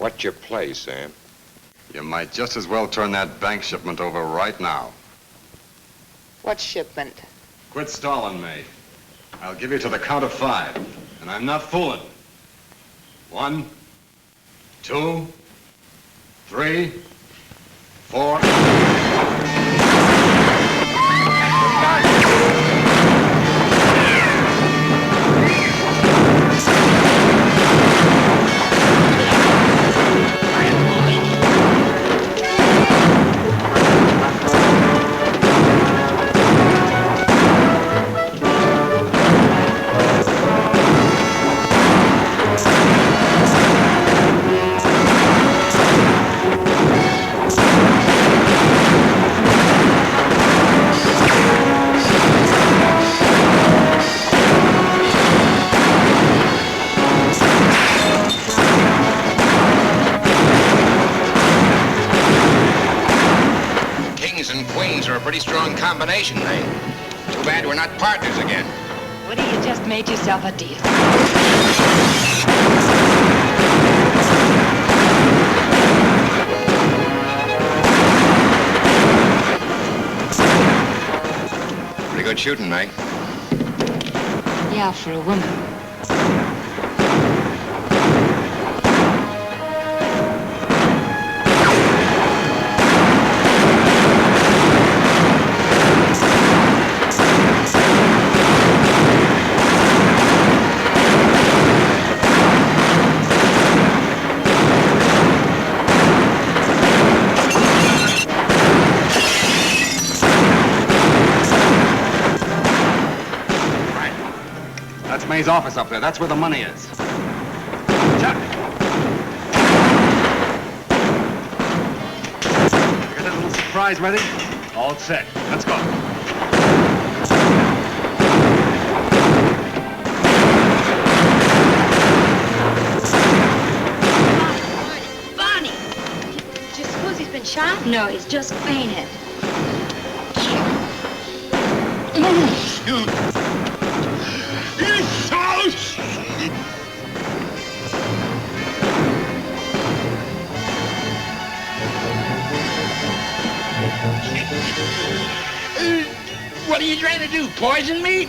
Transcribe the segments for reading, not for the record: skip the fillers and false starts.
What's your play, Sam? You might just as well turn that bank shipment over right now. What shipment? Quit stalling, May. I'll give you to the count of 5, and I'm not fooling. 1, 2, 3, 4. Pretty strong combination, eh? Too bad we're not partners again. Woody, you just made yourself a deal. Pretty good shooting, May. Yeah, for a woman. May's office up there. That's where the money is. Chuck! You got that little surprise ready? All set. Let's go. Bonnie! Do you suppose he's been shot? No, he's just fainted. What are you trying to do, poison me?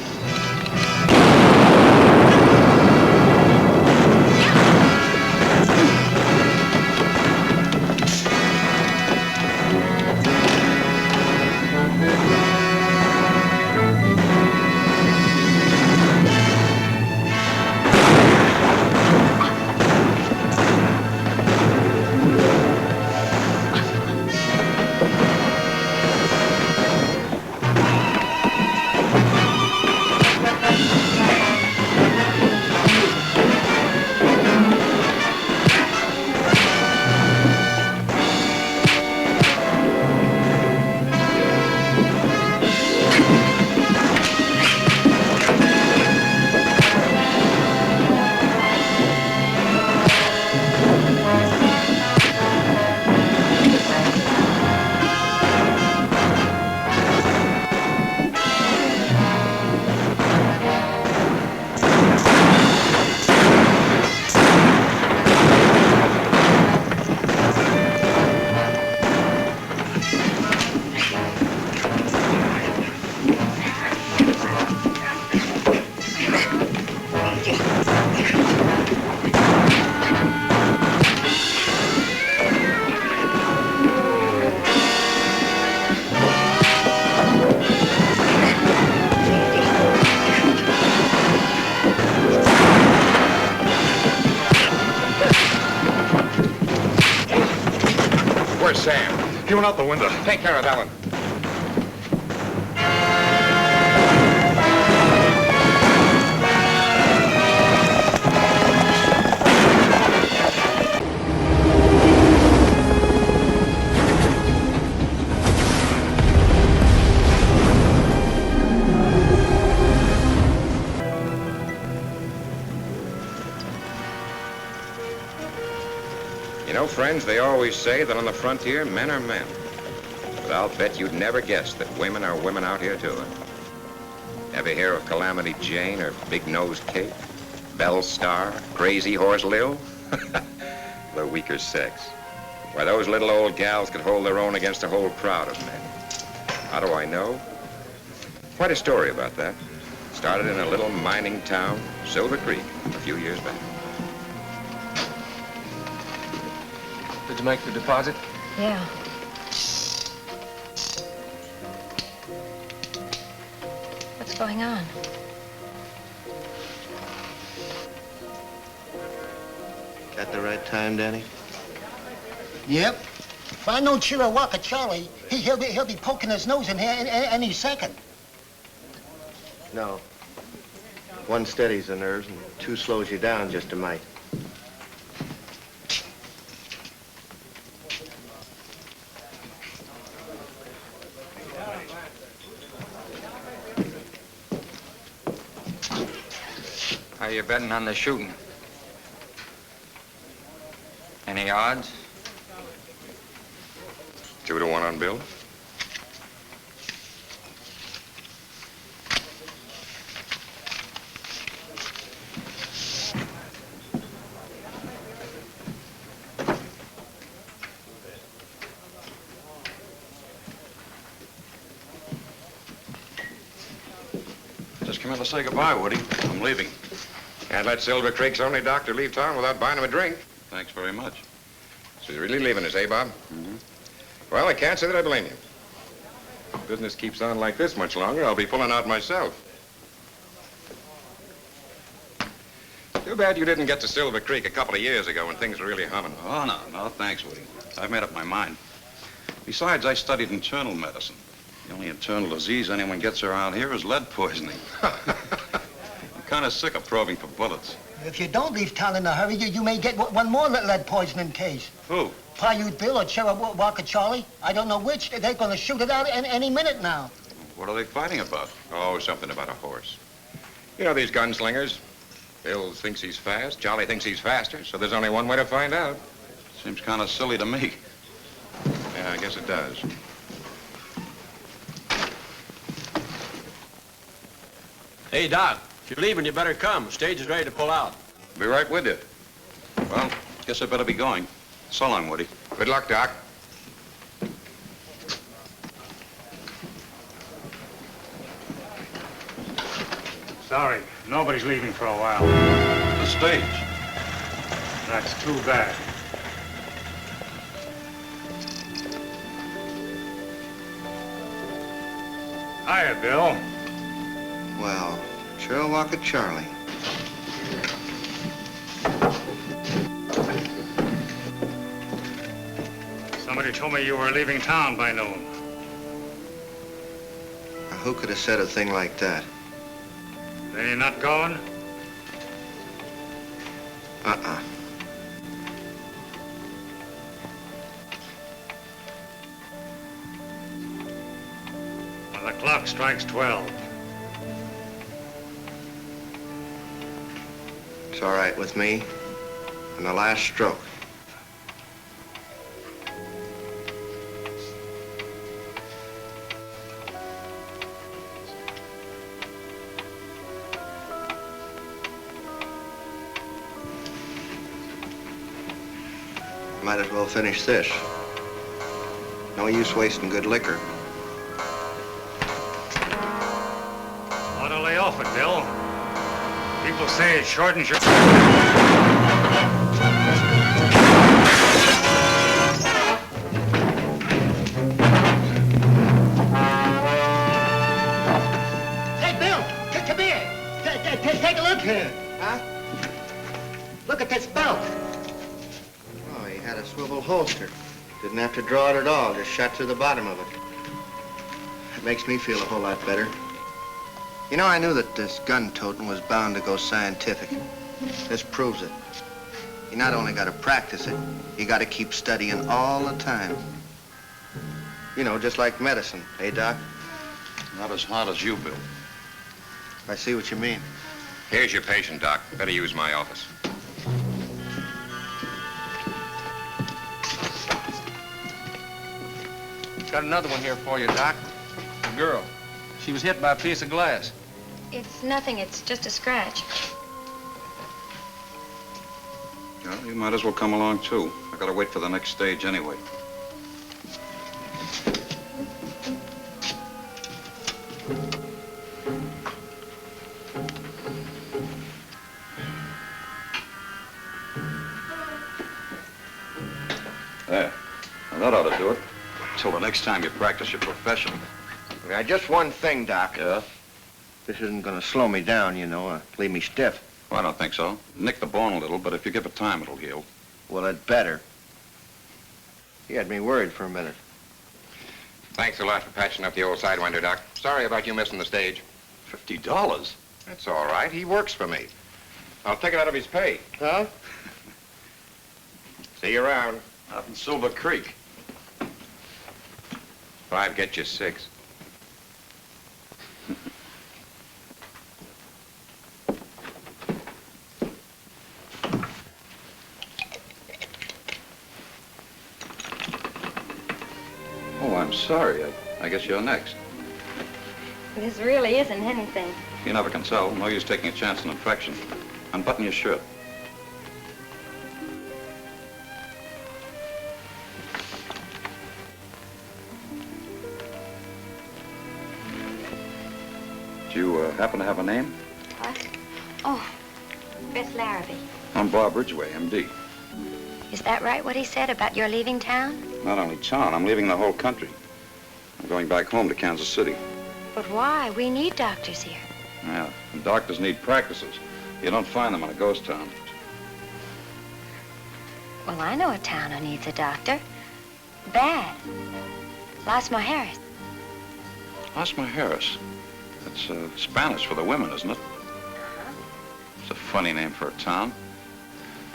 Where's Sam? He went out the window. Take care of that one. You know, friends, they always say that on the frontier, men are men. But I'll bet you'd never guess that women are women out here, too. Ever hear of Calamity Jane or Big Nose Kate, Belle Star, Crazy Horse Lil? the weaker sex. Why, those little old gals could hold their own against a whole crowd of men. How do I know? Quite a story about that. Started in a little mining town, Silver Creek, a few years back. Did you make the deposit? Yeah. What's going on? Got the right time, Danny? Yep. If I know Chiricahua Charlie, he'll be poking his nose in here any second. No. One steadies the nerves and two slows you down just a mite. How you betting on the shooting? Any odds? 2-1 on Bill. Just come in to say goodbye, Woody. I'm leaving. Can't let Silver Creek's only doctor leave town without buying him a drink. Thanks very much. So you're really leaving us, eh, Bob? Mm-hmm. Well, I can't say that I blame you. If business keeps on like this much longer, I'll be pulling out myself. Too bad you didn't get to Silver Creek a couple of years ago when things were really humming. Oh, no, thanks, Woody. I've made up my mind. Besides, I studied internal medicine. The only internal disease anyone gets around here is lead poisoning. I'm kind of sick of probing for bullets. If you don't leave town in a hurry, you may get one more lead poisoning case. Who? Paiute Bill or Chiricahua Charlie. I don't know which. They're going to shoot it out any minute now. What are they fighting about? Oh, something about a horse. You know these gunslingers. Bill thinks he's fast, Charlie thinks he's faster, so there's only one way to find out. Seems kind of silly to me. Yeah, I guess it does. Hey, Doc, if you're leaving, you better come. Stage is ready to pull out. Be right with you. Well, guess I better be going. So long, Woody. Good luck, Doc. Sorry, nobody's leaving for a while. The stage. That's too bad. Hiya, Bill. Well, Chiricahua Charlie. Somebody told me you were leaving town by noon. Now, who could have said a thing like that? Then you're not going? Uh-uh. When the clock strikes 12. It's all right with me. On the last stroke. Might as well finish this. No use wasting good liquor. Ought to lay off it, Bill. People say it shortens your... Hey, Bill, come here. Take a look here. Huh? Look at this belt. Oh, he had a swivel holster. Didn't have to draw it at all, just shot through the bottom of it. It makes me feel a whole lot better. You know, I knew that this gun-toting was bound to go scientific. This proves it. You not only got to practice it, you got to keep studying all the time. You know, just like medicine, eh, Doc? Not as hard as you, Bill. I see what you mean. Here's your patient, Doc. Better use my office. Got another one here for you, Doc. A girl. She was hit by a piece of glass. It's nothing. It's just a scratch. No? Well, you might as well come along, too. I gotta wait for the next stage anyway. There. Now, that ought to do it. Till the next time you practice your profession. Now, just one thing, Doc. Yeah? This isn't going to slow me down, you know, leave me stiff. Well, I don't think so. Nick the bone a little, but if you give it time, it'll heal. Well, it better. You had me worried for a minute. Thanks a lot for patching up the old sidewinder, Doc. Sorry about you missing the stage. $50? That's all right. He works for me. I'll take it out of his pay. Huh? See you around. Out in Silver Creek. 5 get you 6. Oh, I'm sorry. I guess you're next. This really isn't anything. You never can tell. No use taking a chance on infection. Unbutton your shirt. Do you happen to have a name? What? Oh, Miss Larrabee. I'm Bob Ridgway, M.D. Is that right, what he said about your leaving town? Not only town, I'm leaving the whole country. I'm going back home to Kansas City. But why? We need doctors here. Yeah, and doctors need practices. You don't find them in a ghost town. Well, I know a town who needs a doctor. Bad. Las Mujeres. Las Mujeres. That's Spanish for the women, isn't it? It's a funny name for a town.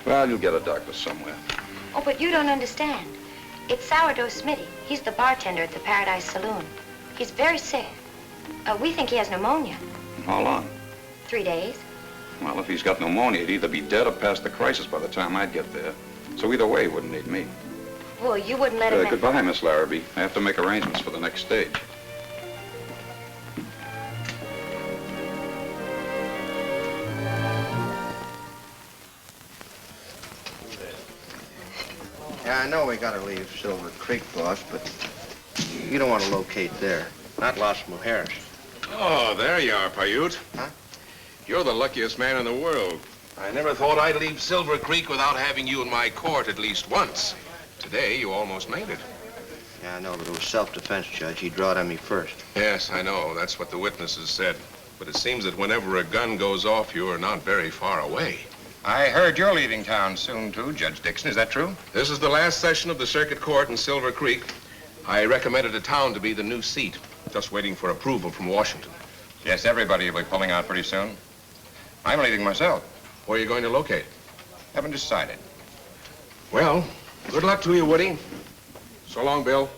Well, you'll get a doctor somewhere. Oh, but you don't understand. It's Sourdough Smitty. He's the bartender at the Paradise Saloon. He's very sick. We think he has pneumonia. How long? 3 days. Well, if he's got pneumonia, he'd either be dead or past the crisis by the time I'd get there. So either way, he wouldn't need me. Well, you wouldn't let him in. Goodbye, Miss Larrabee. I have to make arrangements for the next stage. Yeah, I know we gotta leave Silver Creek, boss, but you don't want to locate there. Not Las Mujeres. Oh, there you are, Paiute. Huh? You're the luckiest man in the world. I never thought I'd leave Silver Creek without having you in my court at least once. Today, you almost made it. Yeah, I know, but it was self-defense, Judge. He drawed on me first. Yes, I know. That's what the witnesses said. But it seems that whenever a gun goes off, you are not very far away. I heard you're leaving town soon, too, Judge Dixon. Is that true? This is the last session of the circuit court in Silver Creek. I recommended a town to be the new seat. Just waiting for approval from Washington. Yes, everybody will be pulling out pretty soon. I'm leaving myself. Where are you going to locate? Haven't decided. Well, good luck to you, Woody. So long, Bill.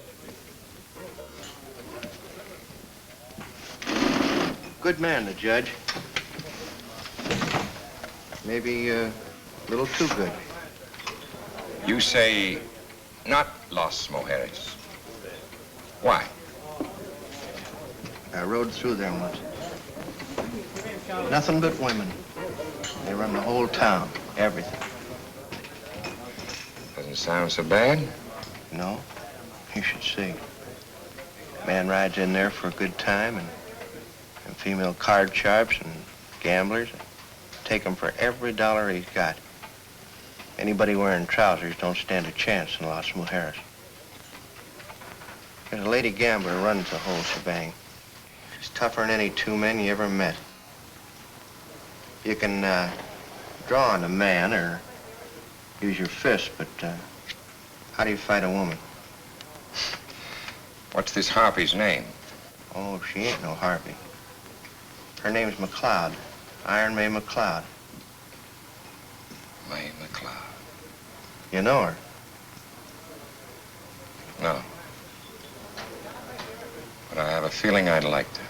Good man, the judge. Maybe a little too good. You say not Las Mujeres. Why? I rode through there once. Nothing but women. They run the whole town, everything. Doesn't sound so bad. No, you should see. Man rides in there for a good time, and female card sharps and gamblers take him for every dollar he's got. Anybody wearing trousers don't stand a chance in Las Mujeres. There's a lady gambler who runs the whole shebang. She's tougher than any two men you ever met. You can draw on a man or use your fist, but how do you fight a woman? What's this harpy's name? Oh, she ain't no harpy. Her name's McLeod. Iron May McLeod. May McLeod. You know her? No. But I have a feeling I'd like to.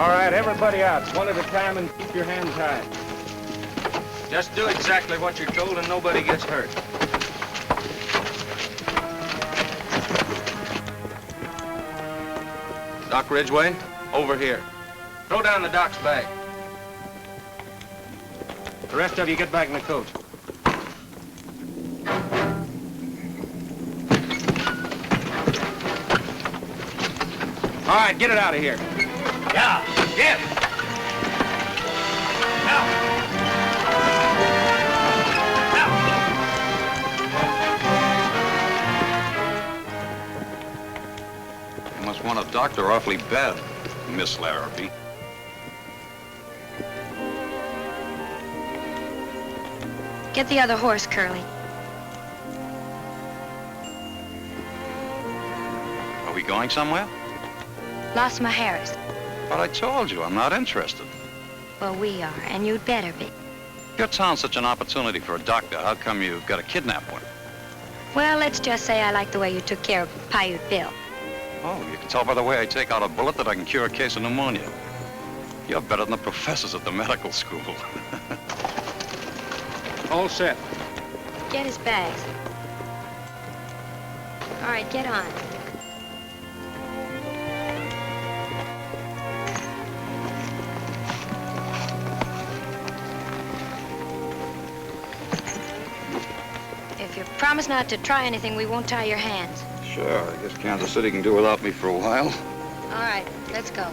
All right, everybody out. One at a time and keep your hands high. Just do exactly what you're told and nobody gets hurt. Doc Ridgway, over here. Throw down the doc's bag. The rest of you get back in the coach. All right, get it out of here. Yeah, get it. Now. You must want a doctor awfully bad, Miss Larrabee. Get the other horse, Curly. Are we going somewhere? Las Mujertes. But I told you, I'm not interested. Well, we are, and you'd better be. Your town's such an opportunity for a doctor. How come you've got to kidnap one? Well, let's just say I like the way you took care of Paiute Bill. Oh, you can tell by the way I take out a bullet that I can cure a case of pneumonia. You're better than the professors at the medical school. All set. Get his bags. All right, get on. If you promise not to try anything, we won't tie your hands. Sure, I guess Kansas City can do without me for a while. All right, let's go.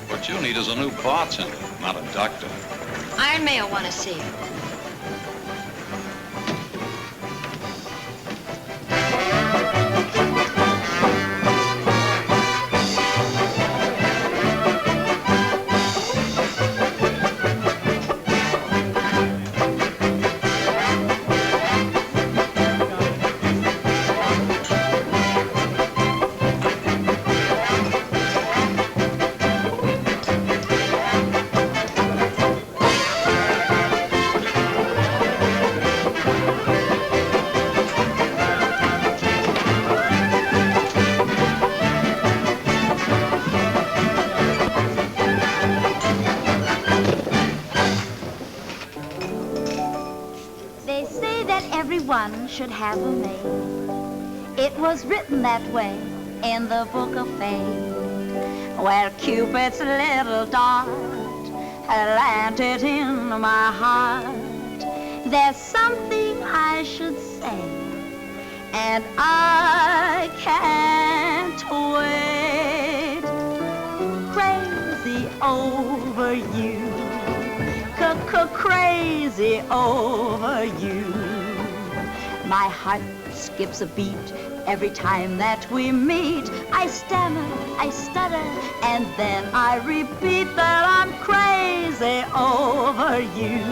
What you need is a new bartender, not a doctor. Iron May will want to see you. Should have a maid. It was written that way in the book of fate, where Cupid's little dart had landed in my heart. There's something I should say, and I can't wait. Crazy over you, crazy over you. My heart skips a beat every time that we meet. I stammer, I stutter, and then I repeat that I'm crazy over you.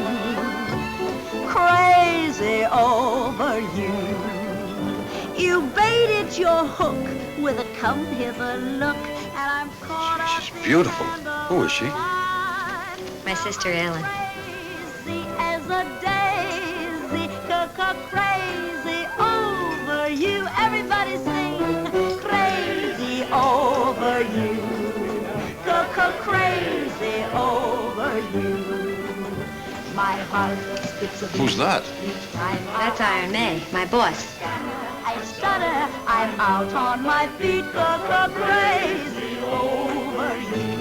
Crazy over you. You baited your hook with a come hither look, and I'm caught up. She's beautiful. Who is she? My sister Ellen. Crazy as a daisy, crazy over you. Everybody sing, crazy over you. Crazy over you. My heart skips a beat. Who's that? That's Iron May, my boss. I stutter, I'm out on my feet, crazy over you.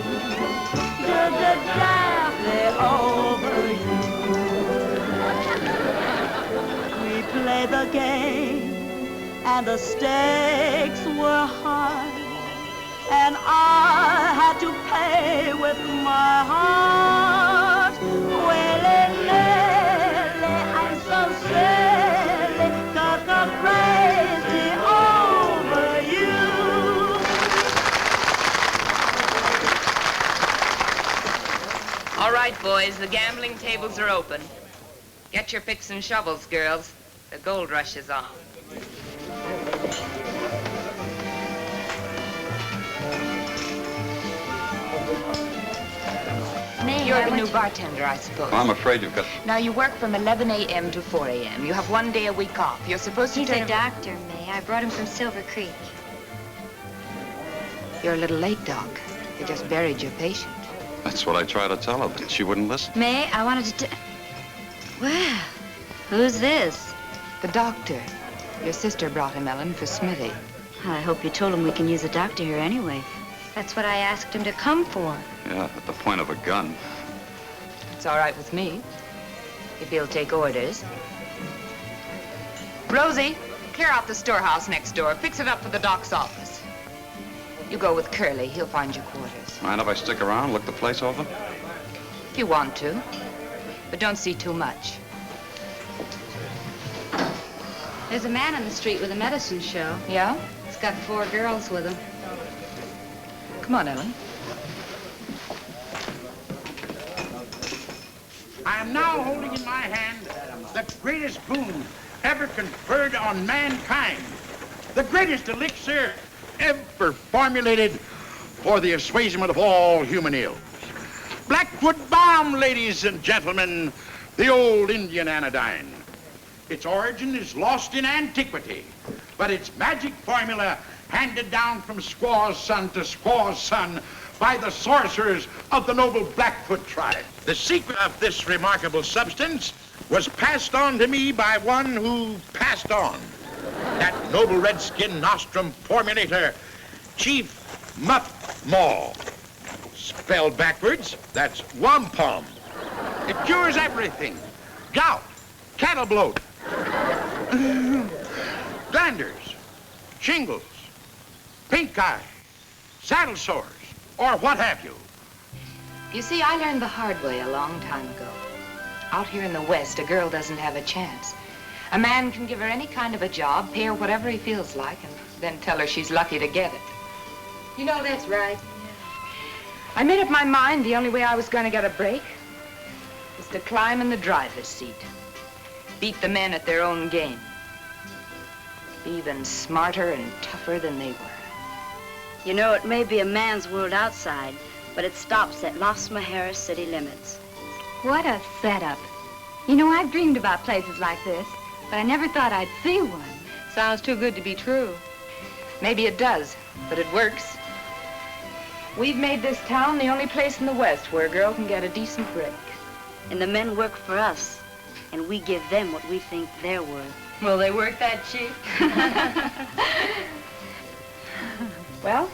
Daffy over you. We played the game, and the stakes were high, and I had to pay with my heart. I'm so silly, crazy over you. All right, boys, the gambling tables are open. Get your picks and shovels, girls. The gold rush is on. May You're I the want new to- bartender, I suppose. Well, I'm afraid you've got... Now, you work from 11 a.m. to 4 a.m. You have 1 day a week off. You're supposed to He's turn... a doctor, May. I brought him from Silver Creek. You're a little late, Doc. You just buried your patient. That's what I tried to tell her, but she wouldn't listen. May, I wanted to Well, who's this? The doctor. Your sister brought him, Ellen, for Smithy. I hope you told him we can use a doctor here anyway. That's what I asked him to come for. Yeah, at the point of a gun. It's all right with me, if he'll take orders. Rosie, clear out the storehouse next door. Fix it up for the doc's office. You go with Curly. He'll find your quarters. Mind if I stick around, look the place over? If you want to, but don't see too much. There's a man on the street with a medicine show. Yeah? He's got 4 girls with him. Come on, Ellen. I am now holding in my hand the greatest boon ever conferred on mankind. The greatest elixir ever formulated for the assuagement of all human ills. Blackwood balm, ladies and gentlemen, the old Indian anodyne. Its origin is lost in antiquity, but its magic formula handed down from squaw's son to squaw's son by the sorcerers of the noble Blackfoot tribe. The secret of this remarkable substance was passed on to me by one who passed on. That noble redskin nostrum formulator, Chief Muff Maw. Spelled backwards, that's wampum. It cures everything. Gout, cattle bloat, glanders, shingles, pink eye, saddle sores, or what have you. You see, I learned the hard way a long time ago. Out here in the West, a girl doesn't have a chance. A man can give her any kind of a job, pay her whatever he feels like, and then tell her she's lucky to get it. You know that's right. I made up my mind the only way I was going to get a break was to climb in the driver's seat. Beat the men at their own game. Be even smarter and tougher than they were. You know, it may be a man's world outside, but it stops at Las Mujertes city limits. What a setup. You know, I've dreamed about places like this, but I never thought I'd see one. Sounds too good to be true. Maybe it does, but it works. We've made this town the only place in the West where a girl can get a decent break. And the men work for us, and we give them what we think they're worth. Will they work that cheap? Well,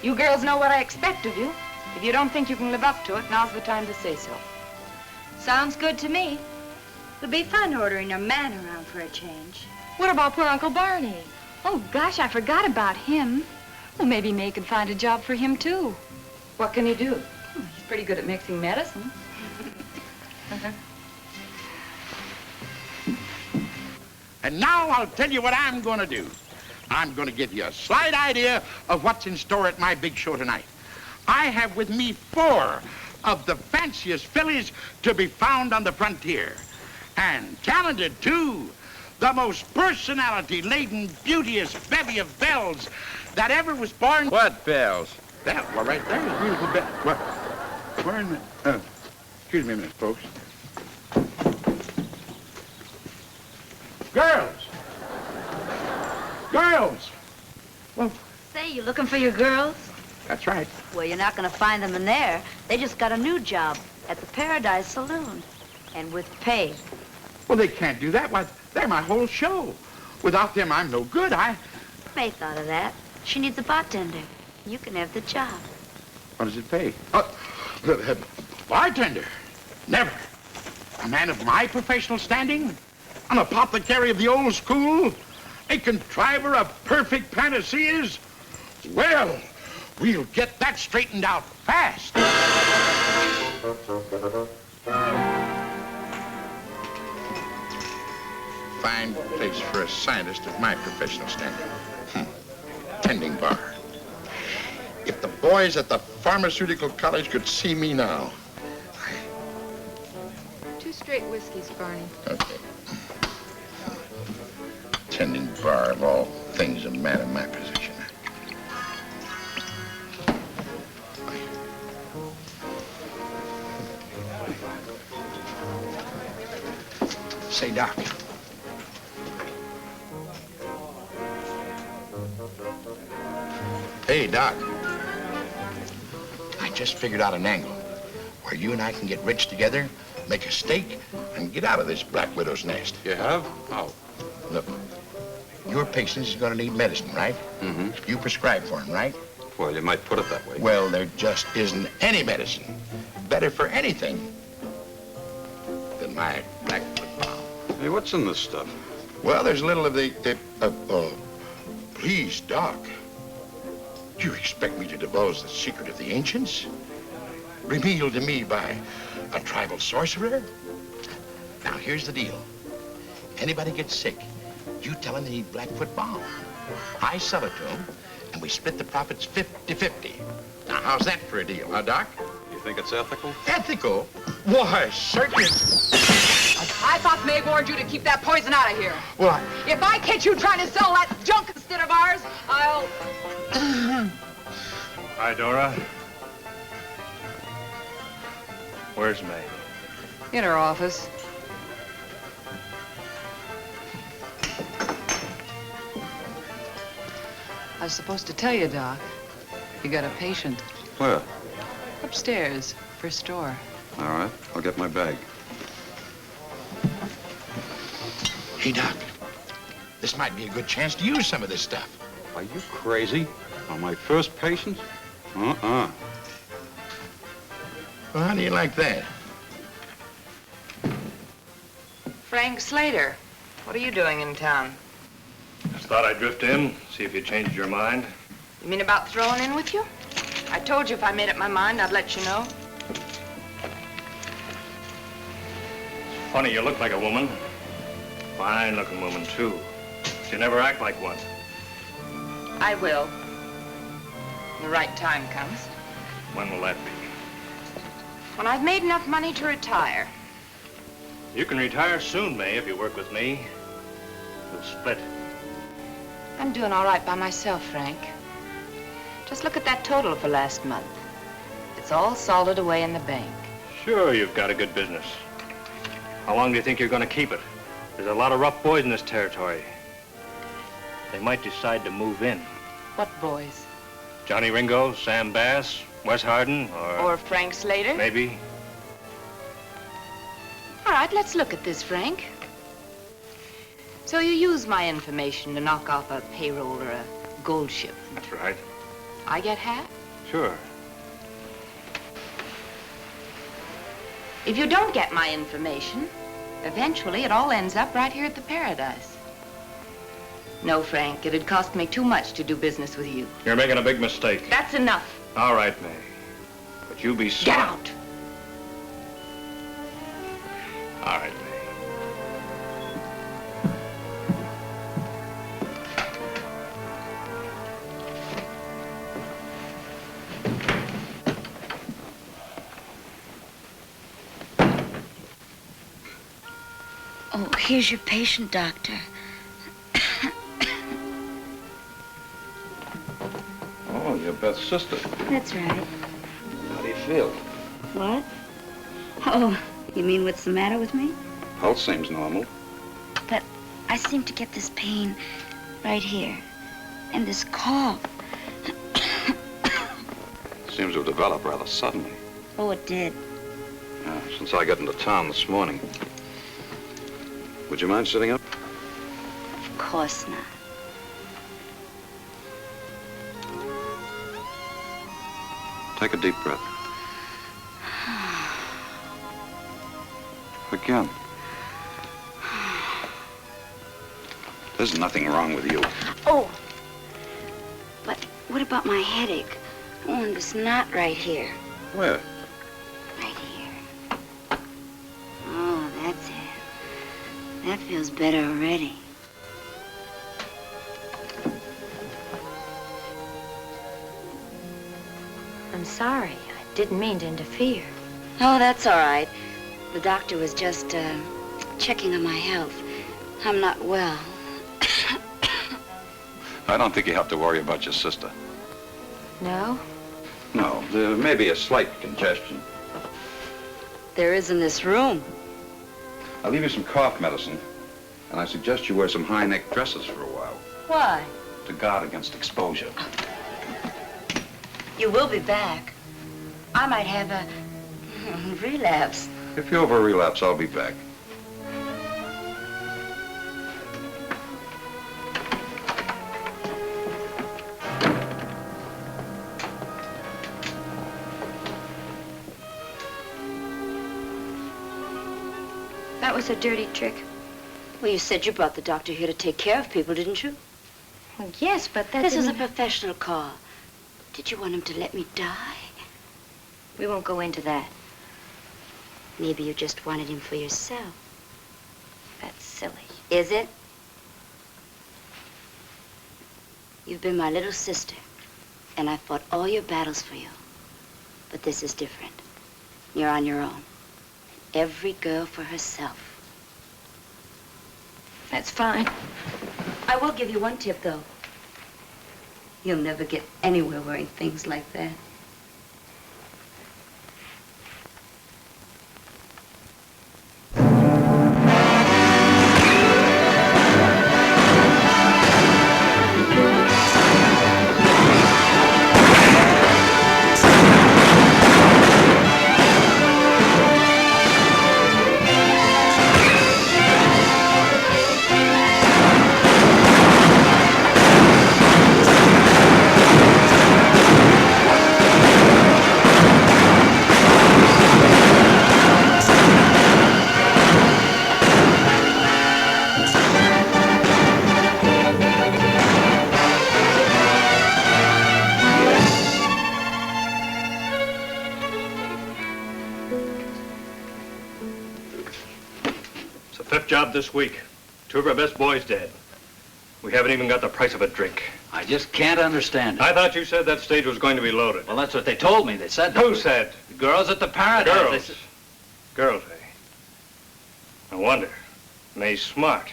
you girls know what I expect of you. If you don't think you can live up to it, now's the time to say so. Sounds good to me. It'll be fun ordering a man around for a change. What about poor Uncle Barney? Oh, gosh, I forgot about him. Well, maybe May could find a job for him, too. What can he do? He's pretty good at mixing medicine. And now I'll tell you what I'm going to do. I'm going to give you a slight idea of what's in store at my big show tonight. I have with me 4 of the fanciest fillies to be found on the frontier. And talented, too. The most personality-laden, beauteous bevy of belles that ever was born. What bells? That, well, right there is beautiful belle. What? Where in the... excuse me a minute, folks. Girls! Girls! Well, Say, you looking for your girls? that's right. Well, you're not going to find them in there. They just got a new job at the Paradise Saloon. And with pay. Well, they can't do that. Why, they're my whole show. Without them, I'm no good. May thought of that. She needs a bartender. You can have the job. What does it pay? Bartender? Never. A man of my professional standing? An apothecary of the old school? A contriver of perfect panaceas? Well, we'll get that straightened out fast. Fine place for a scientist of my professional standing. Tending bar. If the boys at the pharmaceutical college could see me now. 2 straight whiskeys, Barney. Okay. Tending bar, of all things, a man in my position. Say, Doc. Hey, Doc. I just figured out an angle where you and I can get rich together, make a stake, and get out of this Black Widow's nest. You have? How? Look, your patient is going to need medicine, right? Mm-hmm. You prescribe for him, right? Well, you might put it that way. Well, there just isn't any medicine better for anything than my Black Widow. Hey, what's in this stuff? Well, there's a little of the please, Doc. Do you expect me to divulge the secret of the ancients? Revealed to me by a tribal sorcerer? Now, here's the deal. Anybody gets sick, you tell them they need Blackfoot balm. I sell it to them, and we split the profits 50-50. Now, how's that for a deal, huh, Doc? You think it's ethical? Ethical? Why, certainly. I thought May warned you to keep that poison out of here. Well, If I catch you trying to sell that junk instead of ours, I'll... Hi, Dora. Where's May? In her office. I was supposed to tell you, Doc. You got a patient. Where? Upstairs, first door. All right, I'll get my bag. Hey, Doc, this might be a good chance to use some of this stuff. Are you crazy? On my first patient? Uh-uh. Well, how do you like that? Frank Slater, what are you doing in town? Just thought I'd drift in, see if you changed your mind. You mean about throwing in with you? I told you if I made up my mind, I'd let you know. Funny, you look like a woman. Fine-looking woman, too. But you never act like one. I will. When the right time comes. When will that be? When I've made enough money to retire. You can retire soon, May, if you work with me. We'll split. I'm doing all right by myself, Frank. Just look at that total for last month. It's all salted away in the bank. Sure, you've got a good business. How long do you think you're going to keep it? There's a lot of rough boys in this territory. They might decide to move in. What boys? Johnny Ringo, Sam Bass, Wes Hardin, Or Frank Slater? Maybe. All right, let's look at this, Frank. So you use my information to knock off a payroll or a gold ship. That's right. I get half? Sure. If you don't get my information, eventually it all ends up right here at the Paradise. No, Frank, it'd cost me too much to do business with you. You're making a big mistake. That's enough. All right, May. But you be smart. Get out. All right, May. Oh, here's your patient, Doctor. Oh, you're Beth's sister. That's right. How do you feel? What? Oh, you mean what's the matter with me? Pulse seems normal. But I seem to get this pain right here. And this cough. Seems to have developed rather suddenly. Oh, it did. Since I got into town this morning. Would you mind sitting up? Of course not. Take a deep breath. Again. There's nothing wrong with you. Oh, but what about my headache? Oh, and this knot right here. Where? Right here. Oh, that's it. That feels better already. I'm sorry. I didn't mean to interfere. Oh, that's all right. The doctor was just checking on my health. I'm not well. I don't think you have to worry about your sister. No? No, there may be a slight congestion. There is in this room. I'll leave you some cough medicine, and I suggest you wear some high-neck dresses for a while Why? to guard against exposure. You will be back. I might have a relapse. If you have a relapse, I'll be back. That was a dirty trick. Well, you said you brought the doctor here to take care of people, didn't you? Well, yes, but that This is a didn't- professional call. Did you want him to let me die? We won't go into that. Maybe you just wanted him for yourself. That's silly. Is it? You've been my little sister, and I fought all your battles for you. But this is different. You're on your own. Every girl for herself. That's fine. I will give you one tip, though. You'll never get anywhere wearing things like that. Job this week. 2 of our best boys dead. We haven't even got the price of a drink. I just can't understand it. I thought you said that stage was going to be loaded. Well, that's what they told me. They said that. Who said? The girls at the Paradise. Girls. Girls, eh? No wonder. May's smart.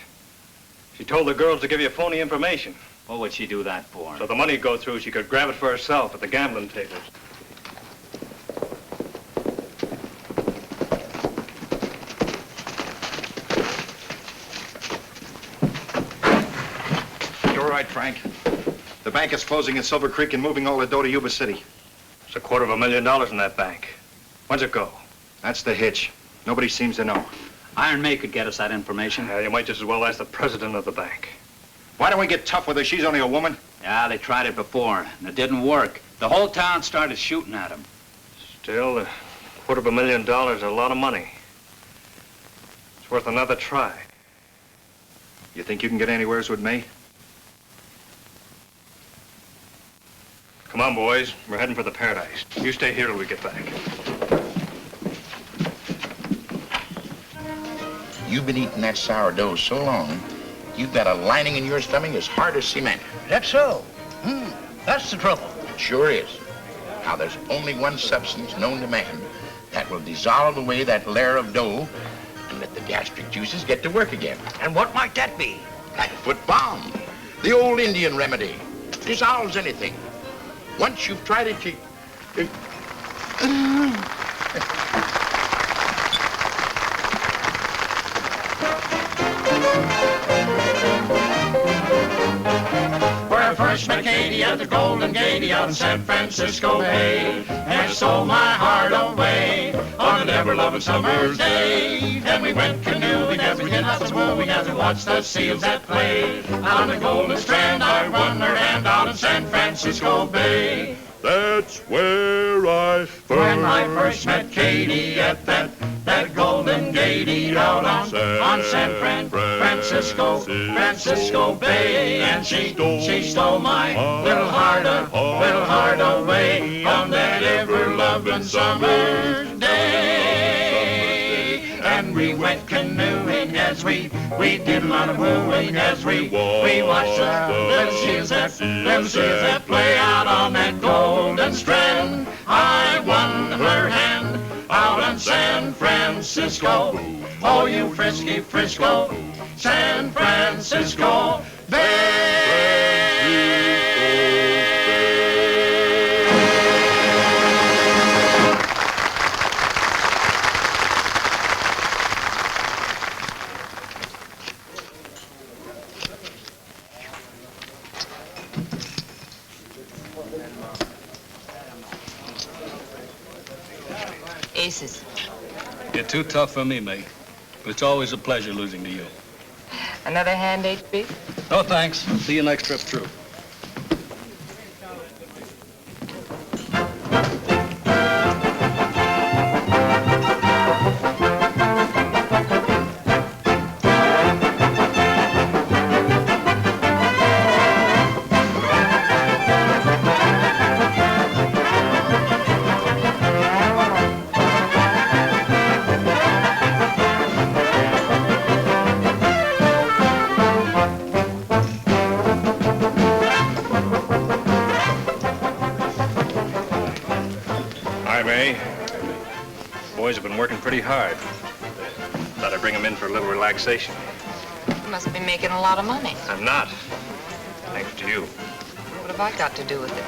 She told the girls to give you phony information. What would she do that for? So the money'd go through, she could grab it for herself at the gambling tables. Right, Frank. The bank is closing in Silver Creek and moving all the dough to Yuba City. It's $250,000 in that bank. When's it go? That's the hitch. Nobody seems to know. Iron May could get us that information. You might just as well ask the president of the bank. Why don't we get tough with her? She's only a woman. Yeah, they tried it before, and it didn't work. The whole town started shooting at him. Still, $250,000 is a lot of money. It's worth another try. You think you can get anywheres with me? Come on, boys. We're heading for the Paradise. You stay here till we get back. You've been eating that sourdough so long, you've got a lining in your stomach as hard as cement. That's so. That's the trouble. It sure is. Now, there's only one substance known to man that will dissolve away that layer of dough and let the gastric juices get to work again. And what might that be? Blackfoot balm. The old Indian remedy. Dissolves anything. Once you've tried it, Where first met Katie at the Golden Gate on San Francisco Bay, and stole my heart away on the ever-loving summer's day. And we went canoeing as we hit the wooing as we watched the seals at play. Out on the Golden Strand, I won her hand out in San Francisco Bay. That's where I first met Katie at that Golden Gate out on San Francisco Bay. And she stole my little heart away on that ever-loving summer's day. And we went canoeing as we did a lot of wooing as we watched the little seals that play out on that Golden Strand. I won her hand out on San Francisco. Oh, you frisky Frisco, San Francisco Bay. Aces. You're too tough for me, May. But it's always a pleasure losing to you. Another hand, HB? No, thanks. See you next trip through. Boys have been working pretty hard. Thought I'd bring them in for a little relaxation. You must be making a lot of money. I'm not. Thanks to you. What have I got to do with it?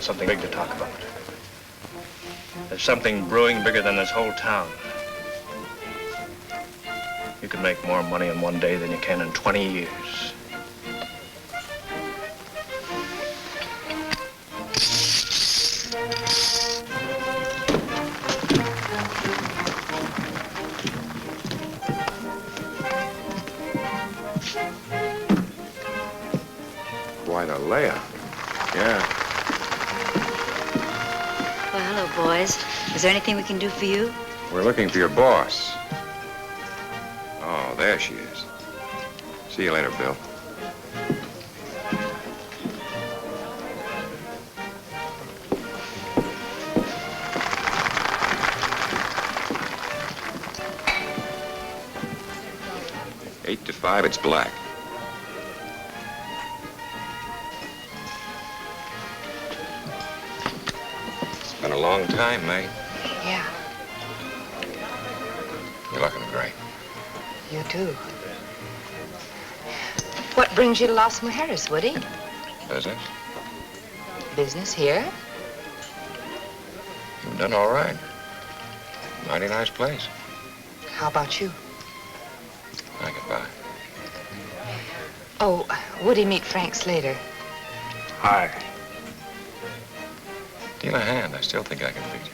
Something big to talk about. There's something brewing bigger than this whole town. You can make more money in one day than you can in 20 years. Quite a layout. Yeah. Well, hello, boys. Is there anything we can do for you? We're looking for your boss. Oh, there she is. See you later, Bill. Eight to 5, it's black. Been a long time, May. Yeah, You're looking great. you too. What brings you to Las Mujertes, Woody? Business? Business here? You've done all right. Mighty nice place. How about you? I get by. Oh, Woody, meet Frank Slater. Hi. Deal a hand. I still think I can beat you.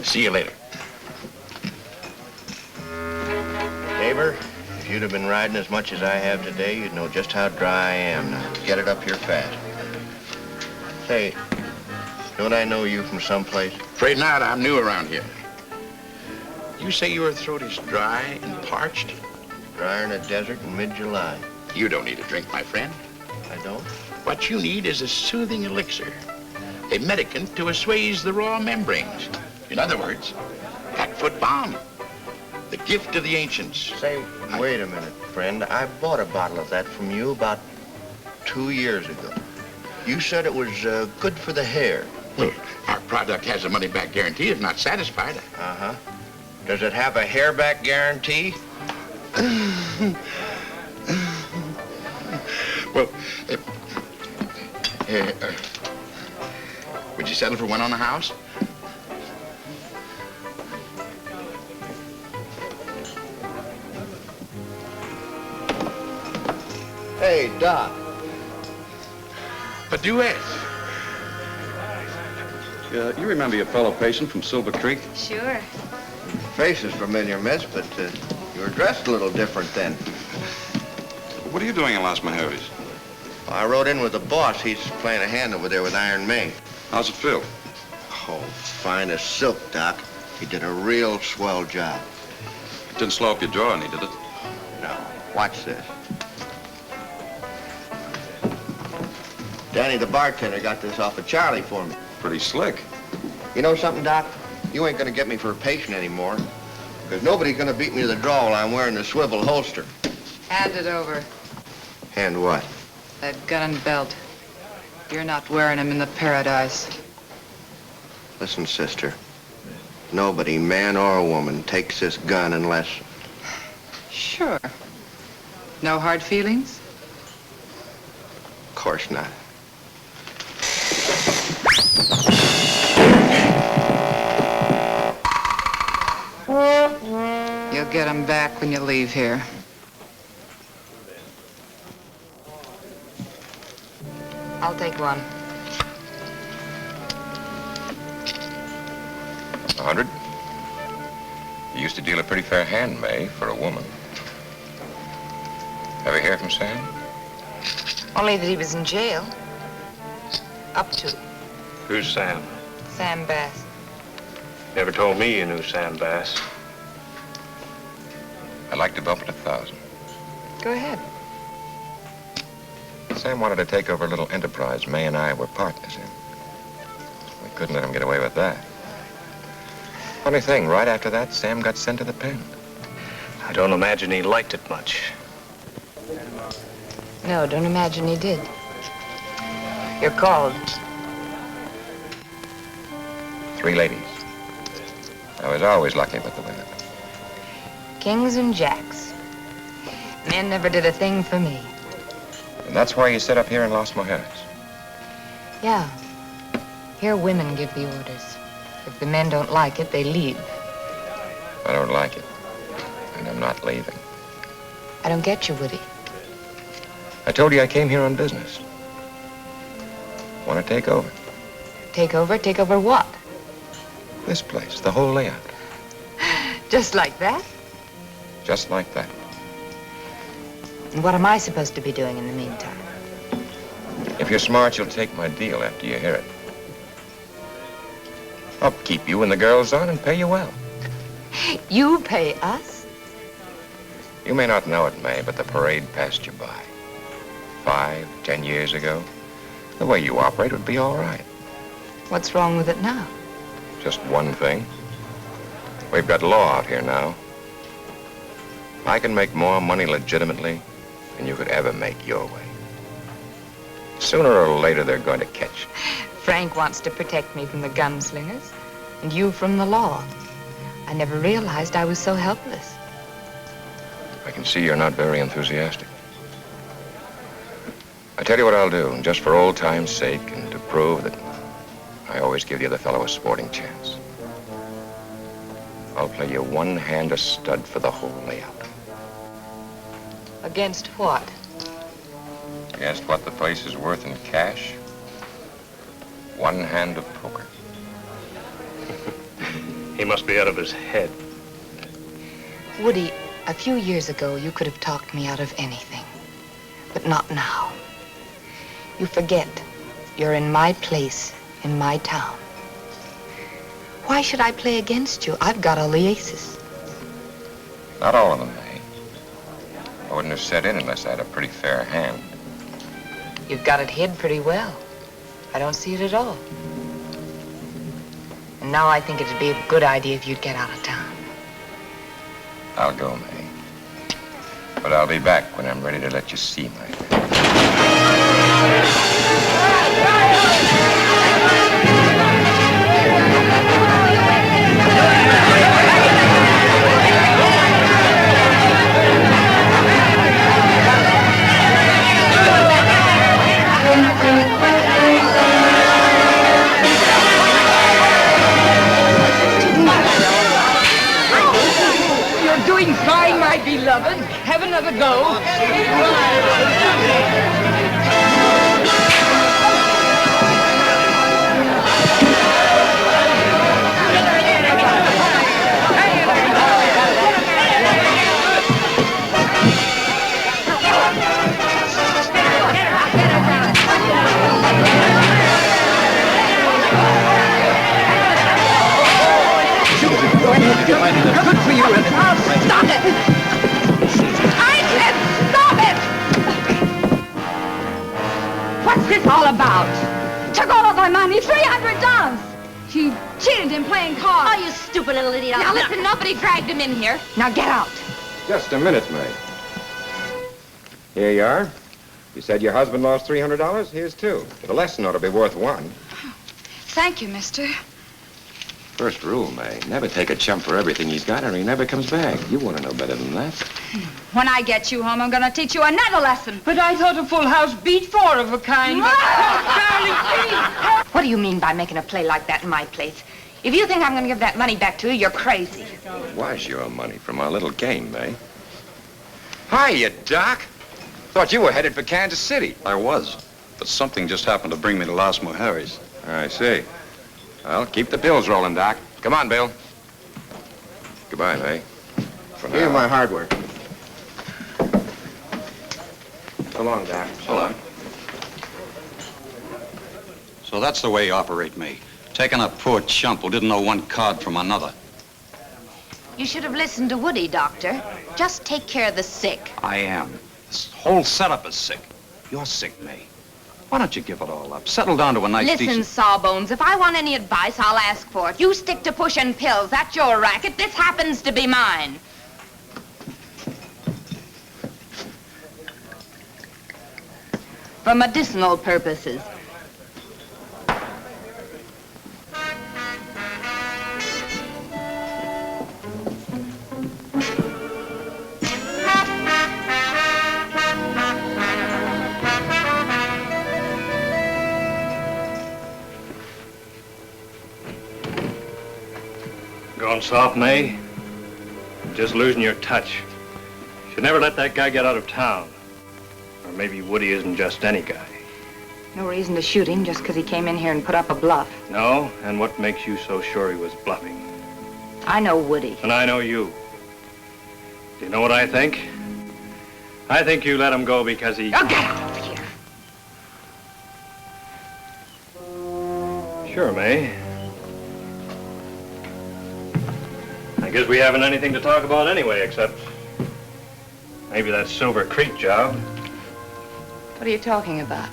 See you later. Neighbor, if you'd have been riding as much as I have today, you'd know just how dry I am now. Get it up here fast. Say, don't I know you from someplace? Afraid not. I'm new around here. You say your throat is dry and parched? Drier than a desert in mid-July. You don't need a drink, my friend. I don't? What you need is a soothing elixir, a medicament to assuage the raw membranes. In other words, Hatfoot Balm, the gift of the ancients. Say, wait a minute, friend. I bought a bottle of that from you about 2 years ago. You said it was good for the hair. Well, our product has a money-back guarantee if not satisfied. Uh-huh. Does it have a hair-back guarantee? Well, would you settle for one on the house? Hey, Doc. A duet. You remember your fellow patient from Silver Creek? Sure. Face is familiar, miss, but you were dressed a little different then. What are you doing in Las Mujertes? I rode in with the boss. He's playing a hand over there with Iron May. How's it feel? Oh, fine as silk, Doc. He did a real swell job. It didn't slow up your jaw any, did it? No. Watch this. Danny, the bartender, got this off of Charlie for me. Pretty slick. You know something, Doc? You ain't gonna get me for a patient anymore. Because nobody's gonna beat me to the draw while I'm wearing the swivel holster. Hand it over. And what? That gun and belt. You're not wearing them in the paradise. Listen, sister. Nobody, man or woman, takes this gun unless... Sure. No hard feelings? Of course not. You'll get them back when you leave here. I'll take one. 100? You used to deal a pretty fair hand, May, for a woman. Ever hear from Sam? Only that he was in jail. Up to. Who's Sam? Sam Bass. Never told me you knew Sam Bass. I'd like to bump it 1,000. Go ahead. Sam wanted to take over a little enterprise May and I were partners in. We couldn't let him get away with that. Funny thing, right after that, Sam got sent to the pen. I don't imagine he liked it much. No, don't imagine he did. You're called. 3 ladies. I was always lucky with the women. Kings and jacks. Men never did a thing for me. And that's why you set up here in Las Mujertes. Yeah. Here women give the orders. If the men don't like it, they leave. I don't like it. And I'm not leaving. I don't get you, Woody. I told you I came here on business. Want to take over. Take over? Take over what? This place, the whole layout. Just like that? Just like that. And what am I supposed to be doing in the meantime? If you're smart, you'll take my deal after you hear it. I'll keep you and the girls on and pay you well. You pay us? You may not know it, May, but the parade passed you by. 5, 10 years ago. The way you operate would be all right. What's wrong with it now? Just one thing. We've got law out here now. I can make more money legitimately than you could ever make your way. Sooner or later, they're going to catch you. Frank wants to protect me from the gunslingers, and you from the law. I never realized I was so helpless. I can see you're not very enthusiastic. I tell you what I'll do, just for old time's sake and to prove that I always give the other fellow a sporting chance. I'll play you one hand a stud for the whole layout. Against what? Against what the place is worth in cash? One hand of poker. He must be out of his head. Woody, a few years ago, you could have talked me out of anything. But not now. You forget you're in my place, in my town. Why should I play against you? I've got all the aces. Not all of them, May. I wouldn't have set in unless I had a pretty fair hand. You've got it hid pretty well. I don't see it at all. And now I think it'd be a good idea if you'd get out of town. I'll go, May. But I'll be back when I'm ready to let you see my face. What's this all about? Took all of my money, $300. She cheated in playing cards. Oh, you stupid little idiot. Now listen, nobody dragged him in here. Now get out. Just a minute, May. Here you are. You said your husband lost $300? Here's two. The lesson ought to be worth one. Thank you, mister. First rule, May. Never take a chump for everything he's got or he never comes back. You want to know better than that. When I get you home, I'm going to teach you another lesson. But I thought a full house beat four of a kind. What do you mean by making a play like that in my place? If you think I'm going to give that money back to you, you're crazy. It was your money from our little game, May. Hiya, Doc. Thought you were headed for Kansas City. I was, but something just happened to bring me to Las Mujertes. I see. Well, keep the bills rolling, Doc. Come on, Bill. Goodbye, May. For now. Here's my hardware. So long, Doc. So long. So that's the way you operate me. Taking a poor chump who didn't know one card from another. You should have listened to Woody, Doctor. Just take care of the sick. I am. This whole setup is sick. You're sick, May. Why don't you give it all up? Settle down to a nice, Listen, decent... Sawbones, if I want any advice, I'll ask for it. You stick to pushing pills. That's your racket. This happens to be mine. For medicinal purposes. Going soft, May? Just losing your touch. Should never let that guy get out of town. Or maybe Woody isn't just any guy. No reason to shoot him just because he came in here and put up a bluff. No? And what makes you so sure he was bluffing? I know Woody. And I know you. Do you know what I think? I think you let him go because he... Oh, get out of here. Sure, May. I guess we haven't anything to talk about anyway, except maybe that Silver Creek job. What are you talking about?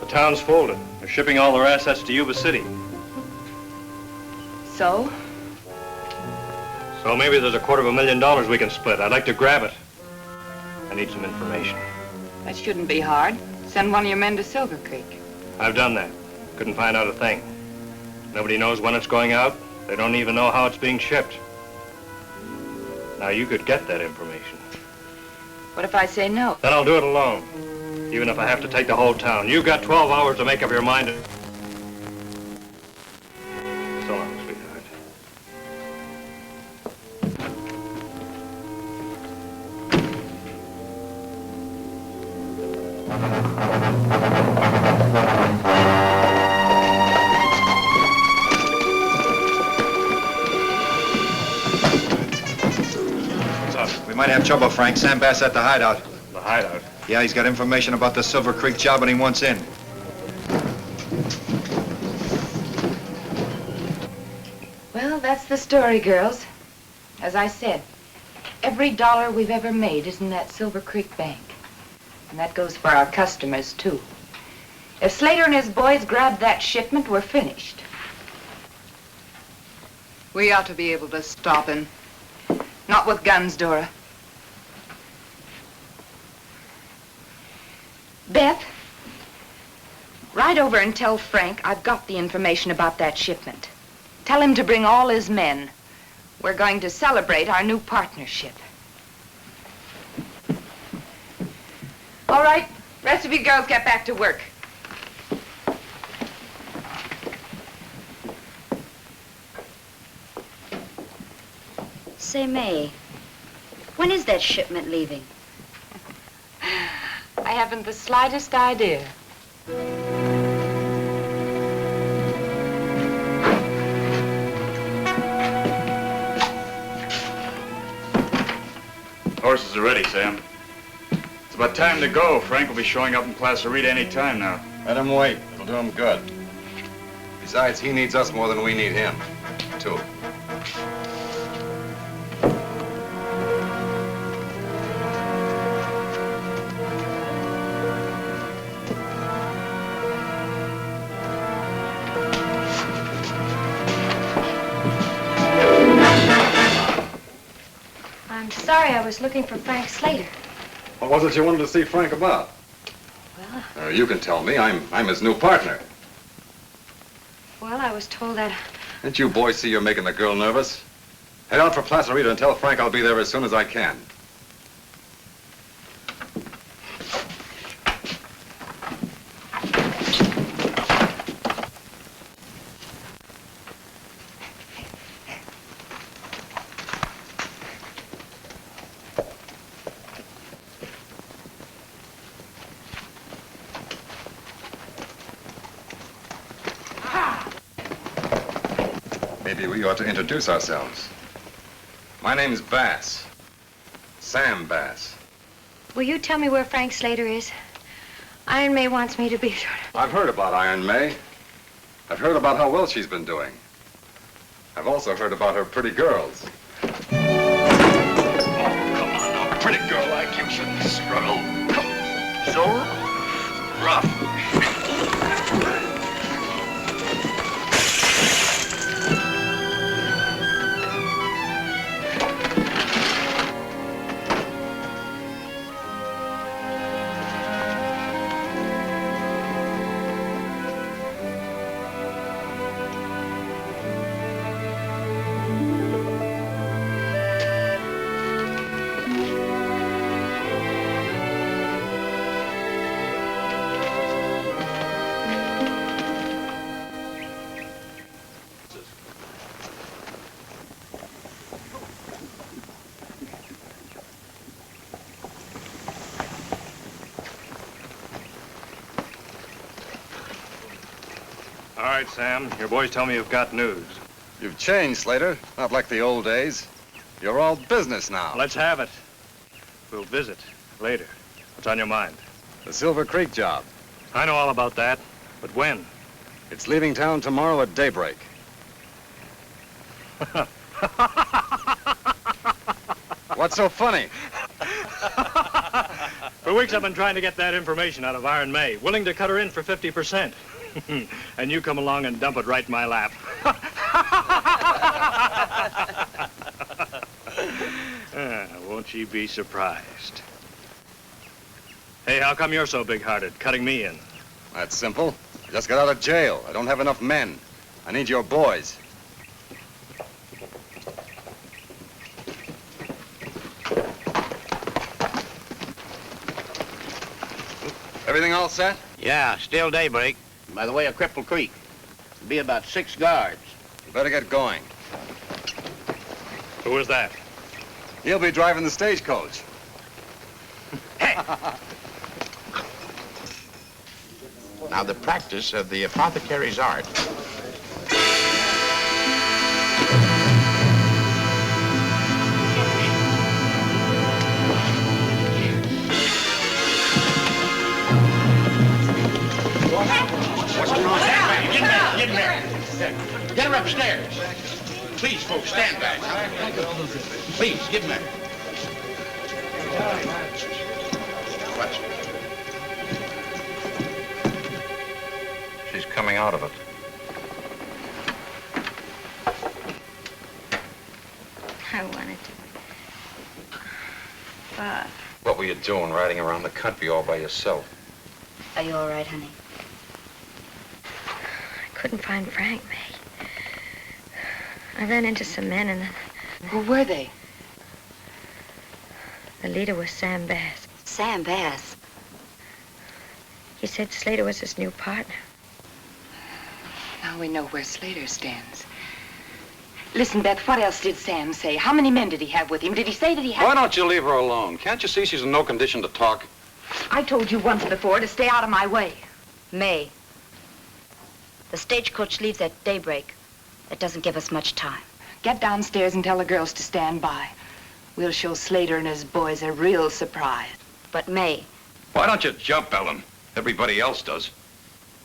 The town's folded. They're shipping all their assets to Yuba City. So? So maybe there's $250,000 we can split. I'd like to grab it. I need some information. That shouldn't be hard. Send one of your men to Silver Creek. I've done that. Couldn't find out a thing. Nobody knows when it's going out. They don't even know how it's being shipped. Now, you could get that information. What if I say no? Then I'll do it alone, even if I have to take the whole town. You've got 12 hours to make up your mind. So long, sweetheart. We might have trouble, Frank. Sam Bass at the hideout. The hideout? Yeah, he's got information about the Silver Creek job and he wants in. Well, that's the story, girls. As I said, every dollar we've ever made is in that Silver Creek bank. And that goes for our customers, too. If Slater and his boys grab that shipment, we're finished. We ought to be able to stop him. Not with guns, Dora. Beth, ride over and tell Frank I've got the information about that shipment. Tell him to bring all his men. We're going to celebrate our new partnership. All right, rest of you girls get back to work. Say, May, when is that shipment leaving? I haven't the slightest idea. Horses are ready, Sam. It's about time to go. Frank will be showing up in Placerita any time now. Let him wait. It'll do him good. Besides, he needs us more than we need him, too. sorry, I was looking for Frank Slater. What was it you wanted to see Frank about? Well, You can tell me. I'm his new partner. well, I was told that... Didn't you boys see you're making the girl nervous? Head out for Placerita and tell Frank I'll be there as soon as I can. Maybe we ought to introduce ourselves. My name's Bass. Sam Bass. Will you tell me where Frank Slater is? Iron May wants me to be sure. I've heard about Iron May. I've heard about how well she's been doing. I've also heard about her pretty girls. Oh, come on, a pretty girl like you shouldn't struggle. So rough. All right, Sam. Your boys tell me you've got news. You've changed, Slater. Not like the old days. You're all business now. Let's have it. We'll visit later. What's on your mind? The Silver Creek job. I know all about that, but when? It's leaving town tomorrow at daybreak. What's so funny? For weeks I've been trying to get that information out of Iron May, willing to cut her in for 50%. And you come along and dump it right in my lap. Won't she be surprised? Hey, how come you're so big-hearted, cutting me in? That's simple. I just got out of jail. I don't have enough men. I need your boys. Everything all set? Yeah, still daybreak. By the way of Cripple Creek. It'll be about 6 guards. You better get going. Who is that? He'll be driving the stagecoach. Now, the practice of the apothecary's art. What's going on? Get in there. Get her upstairs. Please, folks, stand back. Please, get in there. Watch. She's coming out of it. I wanted to. But What were you doing riding around the country all by yourself? Are you all right, honey? I couldn't find Frank, May. I ran into some men and then... Who were they? The leader was Sam Bass. Sam Bass? He said Slater was his new partner. Now we know where Slater stands. Listen, Beth, what else did Sam say? How many men did he have with him? Did he say that he had... Why don't you leave her alone? Can't you see she's in no condition to talk? I told you once before to stay out of my way. May. The stagecoach leaves at daybreak. That doesn't give us much time. Get downstairs and tell the girls to stand by. We'll show Slater and his boys a real surprise. But May... Why don't you jump, Ellen? Everybody else does.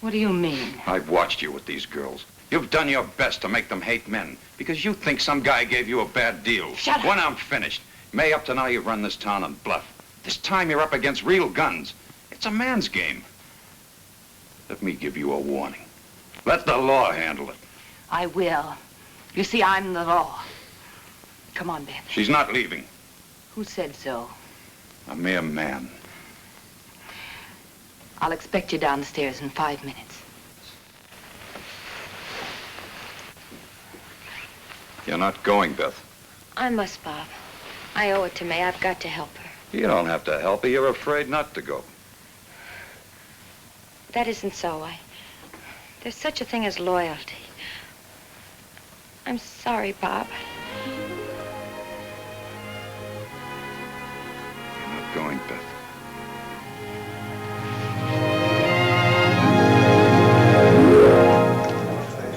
What do you mean? I've watched you with these girls. You've done your best to make them hate men because you think some guy gave you a bad deal. Shut up. When I'm finished, May, up to now you've run this town on bluff. This time you're up against real guns. It's a man's game. Let me give you a warning. Let the law handle it. I will. You see, I'm the law. Come on, Beth. She's not leaving. Who said so? A mere man. I'll expect you downstairs in 5 minutes. You're not going, Beth. I must, Bob. I owe it to May. I've got to help her. You don't have to help her. You're afraid not to go. That isn't so. There's such a thing as loyalty. I'm sorry, Bob. You're not going, Beth.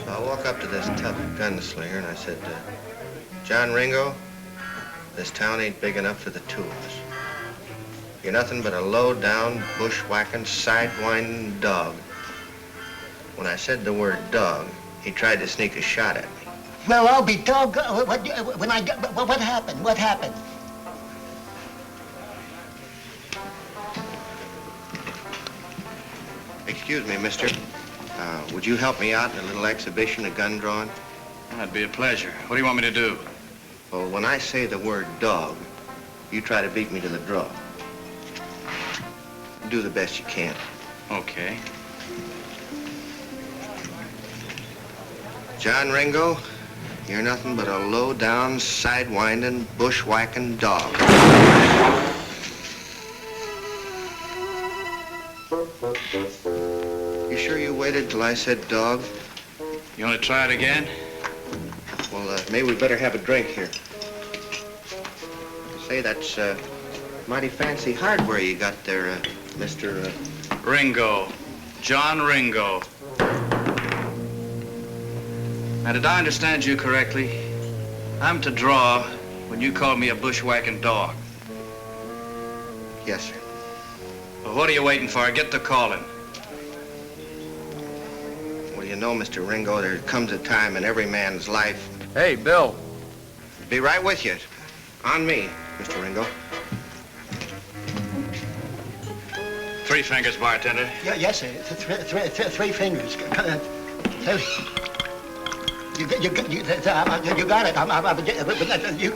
So I walk up to this tough gunslinger and I said, John Ringo, this town ain't big enough for the two of us. You're nothing but a low-down, bushwhacking, sidewinding dog. When I said the word dog, he tried to sneak a shot at me. Well, I'll be dog. What happened? What happened? Excuse me, mister. Would you help me out in a little exhibition of gun drawing? That'd be a pleasure. What do you want me to do? Well, when I say the word dog, you try to beat me to the draw. Do the best you can. Okay. John Ringo, you're nothing but a low-down, sidewinding, bushwhacking dog. You sure you waited till I said dog? You want to try it again? Well, maybe we better have a drink here. Say, that's mighty fancy hardware you got there, Mr. Ringo. John Ringo. Now, did I understand you correctly? I'm to draw when you call me a bushwhacking dog. Yes, sir. Well, what are you waiting for? Get to calling. Well, you know, Mr. Ringo, there comes a time in every man's life. Hey, Bill. Be right with you. On me, Mr. Ringo. 3 fingers, bartender. Yeah, yes, sir. Three fingers. You got it.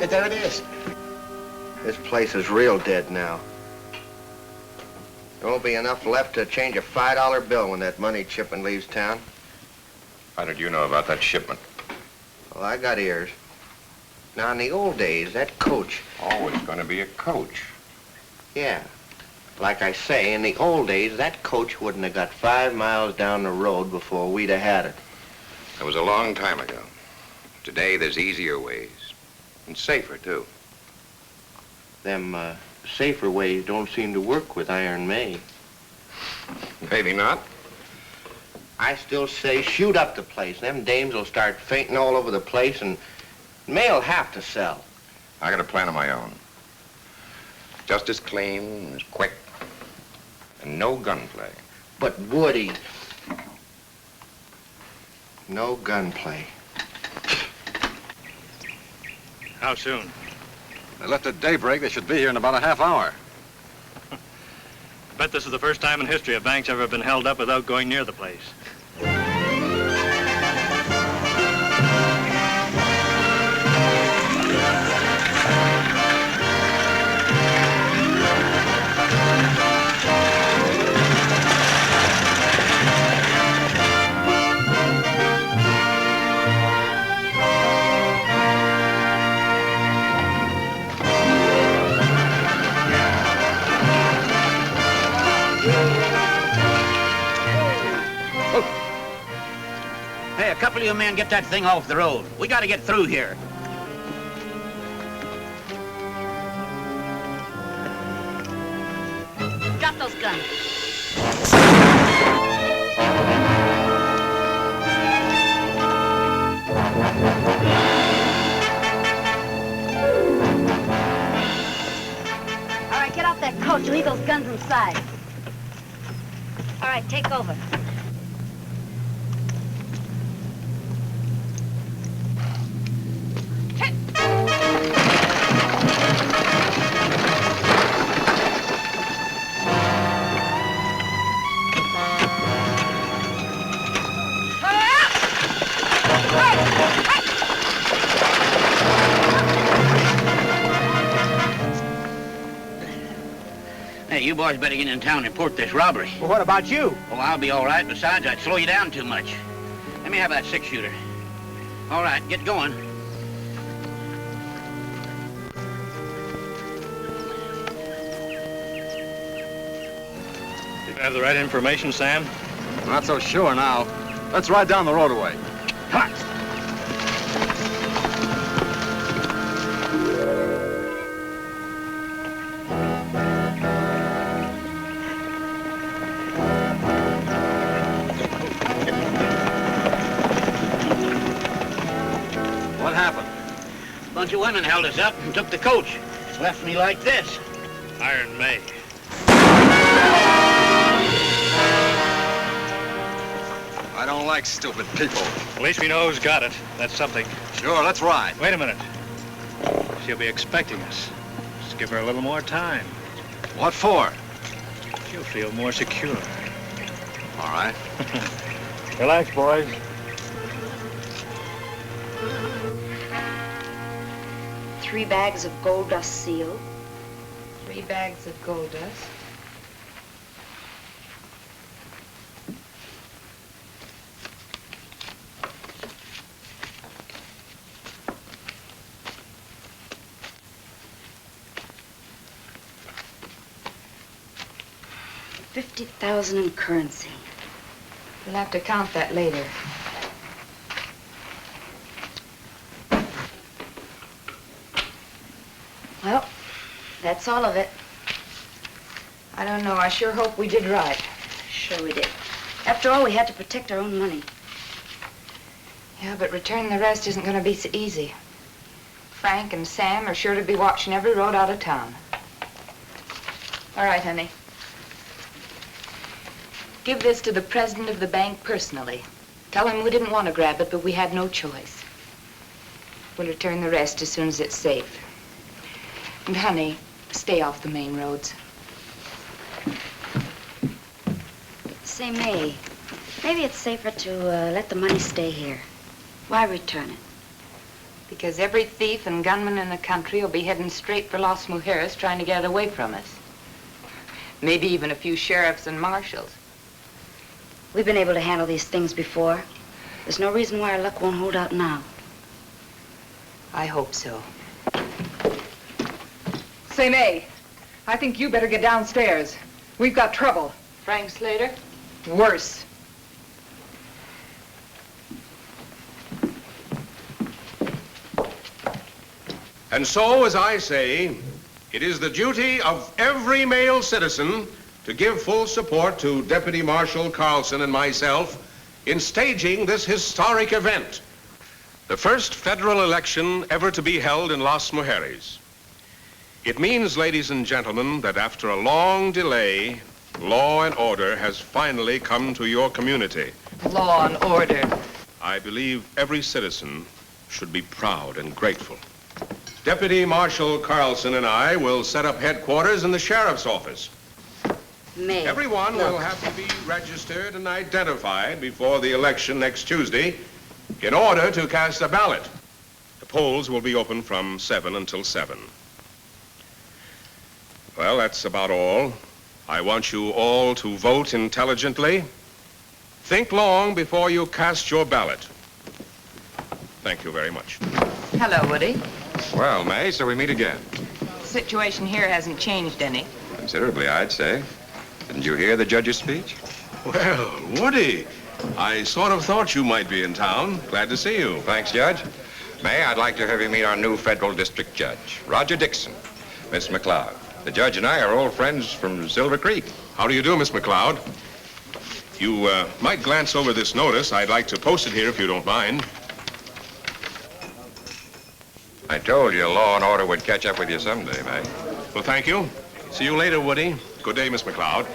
There it is. This place is real dead now. There won't be enough left to change a $5 bill when that money shipment leaves town. How did you know about that shipment? Well, I got ears. Now, in the old days, that coach... Always going to be a coach. Yeah. Like I say, in the old days, that coach wouldn't have got 5 miles down the road before we'd have had it. It was a long time ago. Today, there's easier ways. And safer, too. Them, safer ways don't seem to work with Iron May. Maybe not. I still say shoot up the place. Them dames will start fainting all over the place, and May'll have to sell. I got a plan of my own. Just as clean, as quick, and no gunplay. But Woody, no gunplay. How soon? They left at daybreak. They should be here in about a half hour. I bet this is the first time in history a bank's ever been held up without going near the place. Hey, a couple of you men get that thing off the road. We gotta get through here. Drop those guns. All right, get off that coach. Leave those guns inside. All right, take over. boys better get in town and report this robbery. Well, what about you? Oh, I'll be all right. Besides, I'd slow you down too much. Let me have that 6-shooter. All right, get going. Did you have the right information, Sam? I'm not so sure now. Let's ride down the road away. Come on. What happened? A bunch of women held us up and took the coach. Left me like this. Iron May. I don't like stupid people. At least we know who's got it. That's something. Sure, let's ride. Wait a minute. She'll be expecting us. Just give her a little more time. What for? She'll feel more secure. All right. Relax, boys. Three bags of gold dust seal. 3 bags of gold dust. $50,000 in currency. We'll have to count that later. Well, that's all of it. I don't know. I sure hope we did right. Sure we did. After all, we had to protect our own money. Yeah, but returning the rest isn't going to be so easy. Frank and Sam are sure to be watching every road out of town. All right, honey. Give this to the president of the bank personally. Tell him we didn't want to grab it, but we had no choice. We'll return the rest as soon as it's safe. And honey, stay off the main roads. Say, May, maybe it's safer to let the money stay here. Why return it? Because every thief and gunman in the country will be heading straight for Las Mujertes trying to get it away from us. Maybe even a few sheriffs and marshals. We've been able to handle these things before. There's no reason why our luck won't hold out now. I hope so. Say, May, I think you better get downstairs. We've got trouble. Frank Slater? Worse. And so, as I say, it is the duty of every male citizen to give full support to Deputy Marshal Carlson and myself in staging this historic event, the first federal election ever to be held in Las Mujeres. It means, ladies and gentlemen, that after a long delay, law and order has finally come to your community. Law and order. I believe every citizen should be proud and grateful. Deputy Marshal Carlson and I will set up headquarters in the sheriff's office. May. Everyone will have to be registered and identified before the election next Tuesday in order to cast a ballot. The polls will be open from 7 until 7. Well, that's about all. I want you all to vote intelligently. Think long before you cast your ballot. Thank you very much. Hello, Woody. Well, May, so we meet again. The situation here hasn't changed any. Considerably, I'd say. Didn't you hear the judge's speech? Well, Woody, I sort of thought you might be in town. Glad to see you. Thanks, Judge. May, I'd like to have you meet our new federal district judge, Roger Dixon, Miss McLeod. The judge and I are old friends from Silver Creek. How do you do, Miss McLeod? You might glance over this notice. I'd like to post it here if you don't mind. I told you law and order would catch up with you someday, May. Well, thank you. See you later, Woody. Good day, Miss McLeod.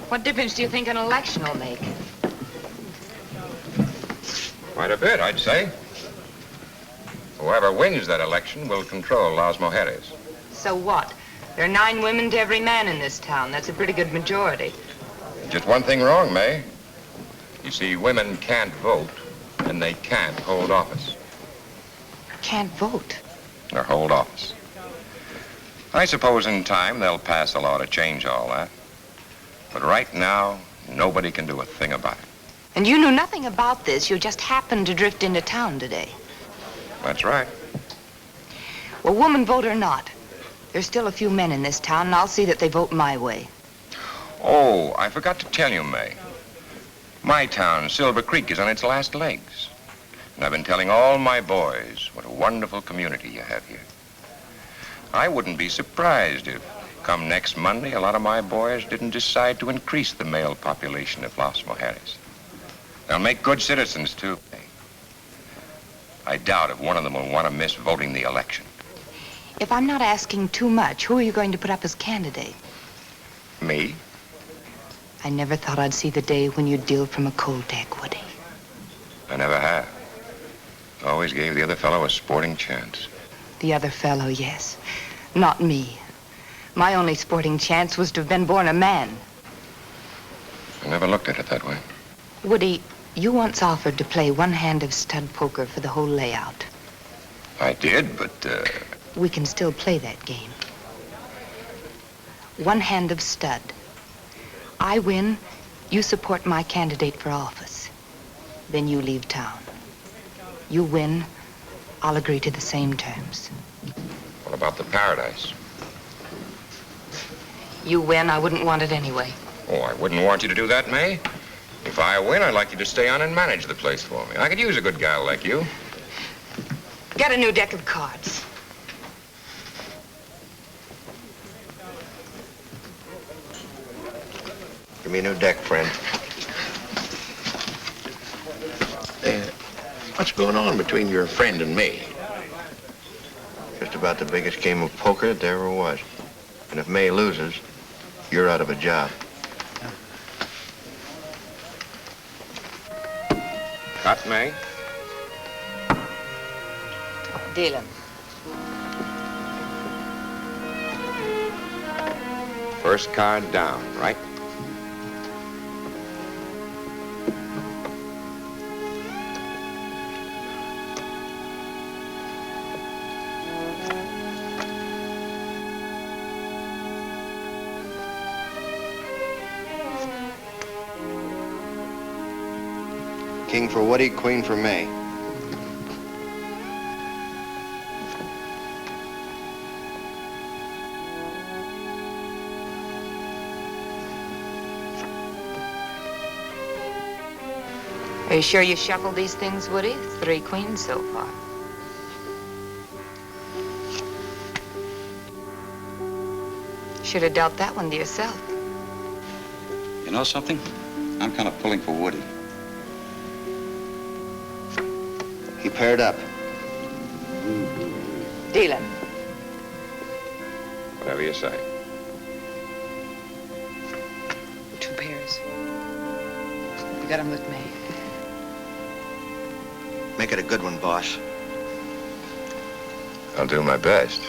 What difference do you think an election will make? Quite a bit, I'd say. Whoever wins that election will control Las Mujeres. So what? There are 9 women to every man in this town. That's a pretty good majority. Just one thing wrong, May. You see, women can't vote, and they can't hold office. Can't vote? or hold office. I suppose in time they'll pass a law to change all that. But right now, nobody can do a thing about it. And you knew nothing about this. You just happened to drift into town today. That's right. Well, woman vote or not, there's still a few men in this town, and I'll see that they vote my way. Oh, I forgot to tell you, May. My town, Silver Creek, is on its last legs. And I've been telling all my boys what a wonderful community you have here. I wouldn't be surprised if, come next Monday, a lot of my boys didn't decide to increase the male population of Las Mujertes. They'll make good citizens, too. I doubt if one of them will want to miss voting the election. If I'm not asking too much, who are you going to put up as candidate? Me? I never thought I'd see the day when you'd deal from a cold deck, Woody. I never have. Always gave the other fellow a sporting chance. The other fellow, yes. Not me. My only sporting chance was to have been born a man. I never looked at it that way. Woody, you once offered to play one hand of stud poker for the whole layout. I did, but, We can still play that game. One hand of stud. I win, you support my candidate for office. Then you leave town. You win, I'll agree to the same terms. What about the paradise? You win, I wouldn't want it anyway. Oh, I wouldn't want you to do that, May. If I win, I'd like you to stay on and manage the place for me. I could use a good gal like you. Get a new deck of cards. Give me a new deck, friend. What's going on between your friend and me? Just about the biggest game of poker there ever was. And if May loses, you're out of a job. Cut, May? Dealing. First card down, right? King for Woody, queen for May. Are you sure you shuffled these things, Woody? 3 queens so far. Should have dealt that one to yourself. You know something? I'm kind of pulling for Woody. He paired up. Dealing. Whatever you say. 2 pairs. You got 'em with me. Make it a good one, boss. I'll do my best.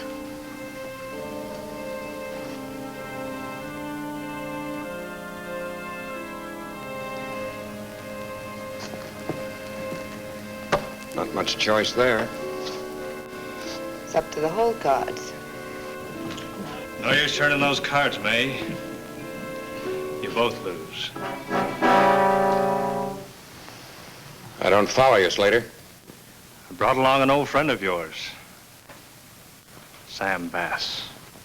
Not much choice there. It's up to the whole cards. No use turning those cards, May. You both lose. I don't follow you, Slater. I brought along an old friend of yours, Sam Bass.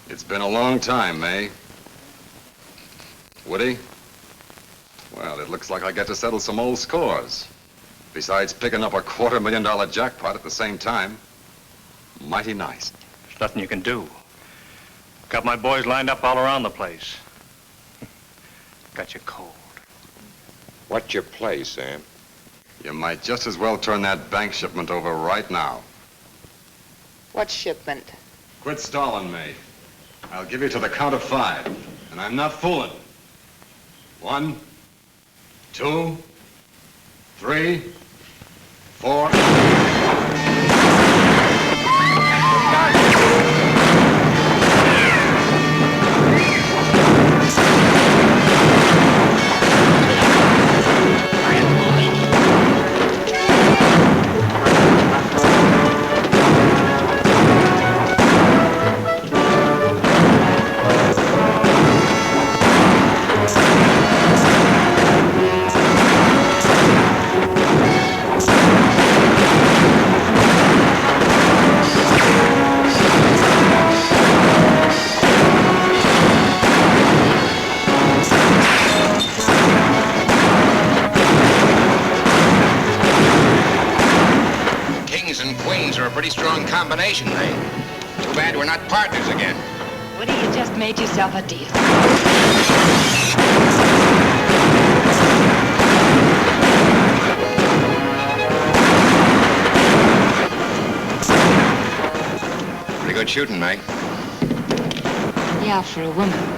It's been a long time, May. Woody? Well, it looks like I get to settle some old scores. Besides picking up a $250,000 jackpot at the same time. Mighty nice. There's nothing you can do. Got my boys lined up all around the place. Got you cold. What's your play, Sam? You might just as well turn that bank shipment over right now. What shipment? Quit stalling, May. I'll give you to the count of 5, and I'm not fooling. 1, 2, 3, 4. combination, Ray. Too bad we're not partners again. Woody, you just made yourself a deal. Pretty good shooting, May. Yeah, for a woman.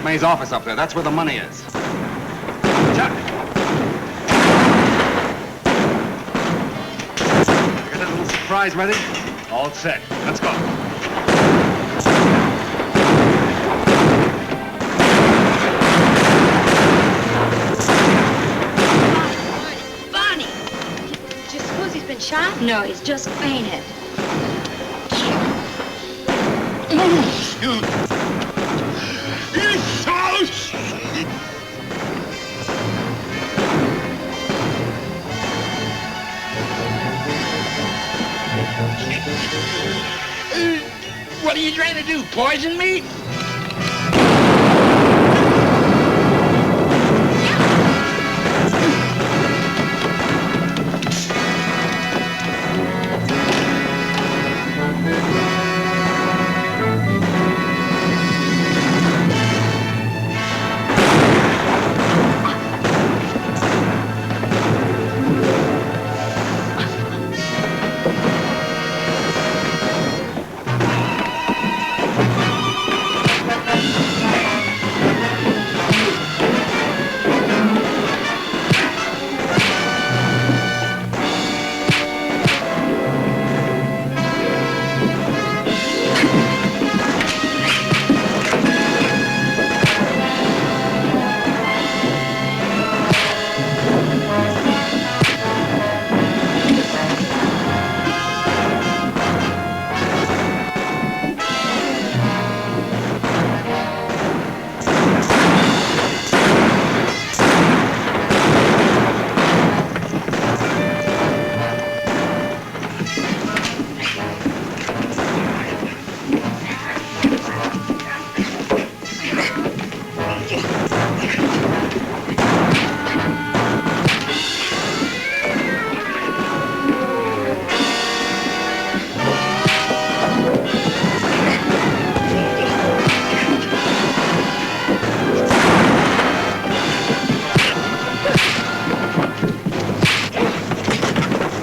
May's office up there. That's where the money is. Chuck! You got that little surprise ready? All set. Let's go. Bonnie! Do you suppose he's been shot? No, he's just fainted. What are you trying to do, poison me?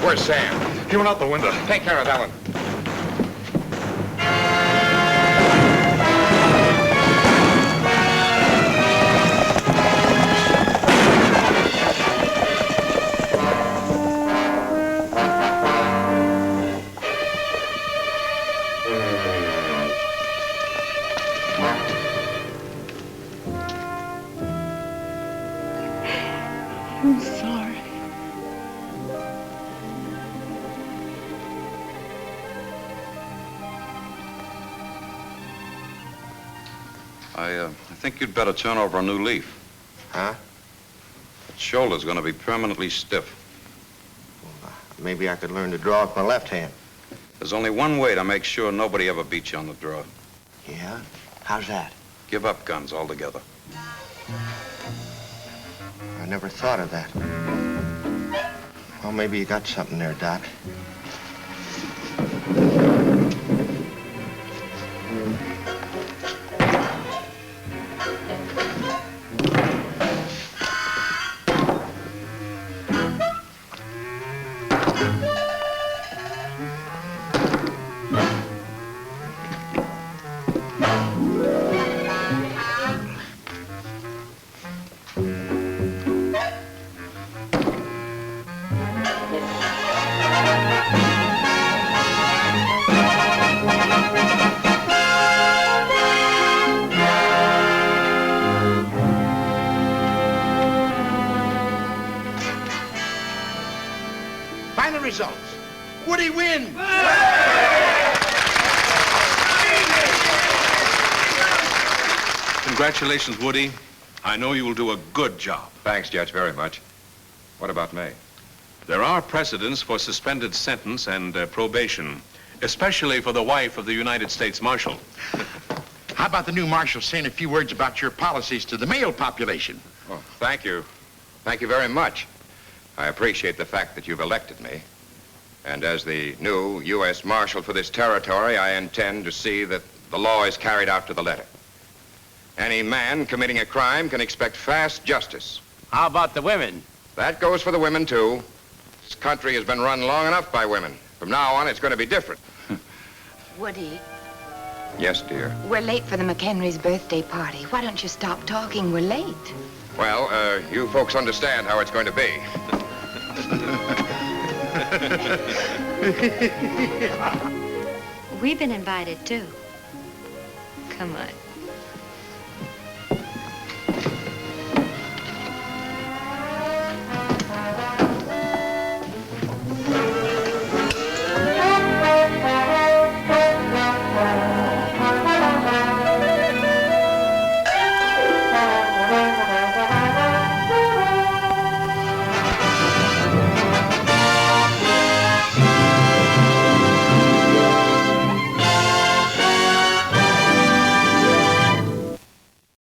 Where's Sam? He went out the window. Take care of Ellen. I'm sorry. I think you'd better turn over a new leaf. Huh? That shoulder's going to be permanently stiff. Maybe I could learn to draw with my left hand. There's only one way to make sure nobody ever beats you on the draw. Yeah? How's that? Give up guns altogether. I never thought of that. Well, maybe you got something there, Doc. Final results. Woody wins. Congratulations, Woody. I know you will do a good job. Thanks, Judge, very much. What about me? There are precedents for suspended sentence and probation, especially for the wife of the United States Marshal. How about the new marshal saying a few words about your policies to the male population? Well, thank you. Thank you very much. I appreciate the fact that you've elected me. And as the new U.S. Marshal for this territory, I intend to see that the law is carried out to the letter. Any man committing a crime can expect fast justice. How about the women? That goes for the women, too. This country has been run long enough by women. From now on, it's going to be different. Woody, Yes, dear. we're late for the McHenry's birthday party. Why don't you stop talking? We're late. Well, you folks understand how it's going to be. We've been invited, too. Come on.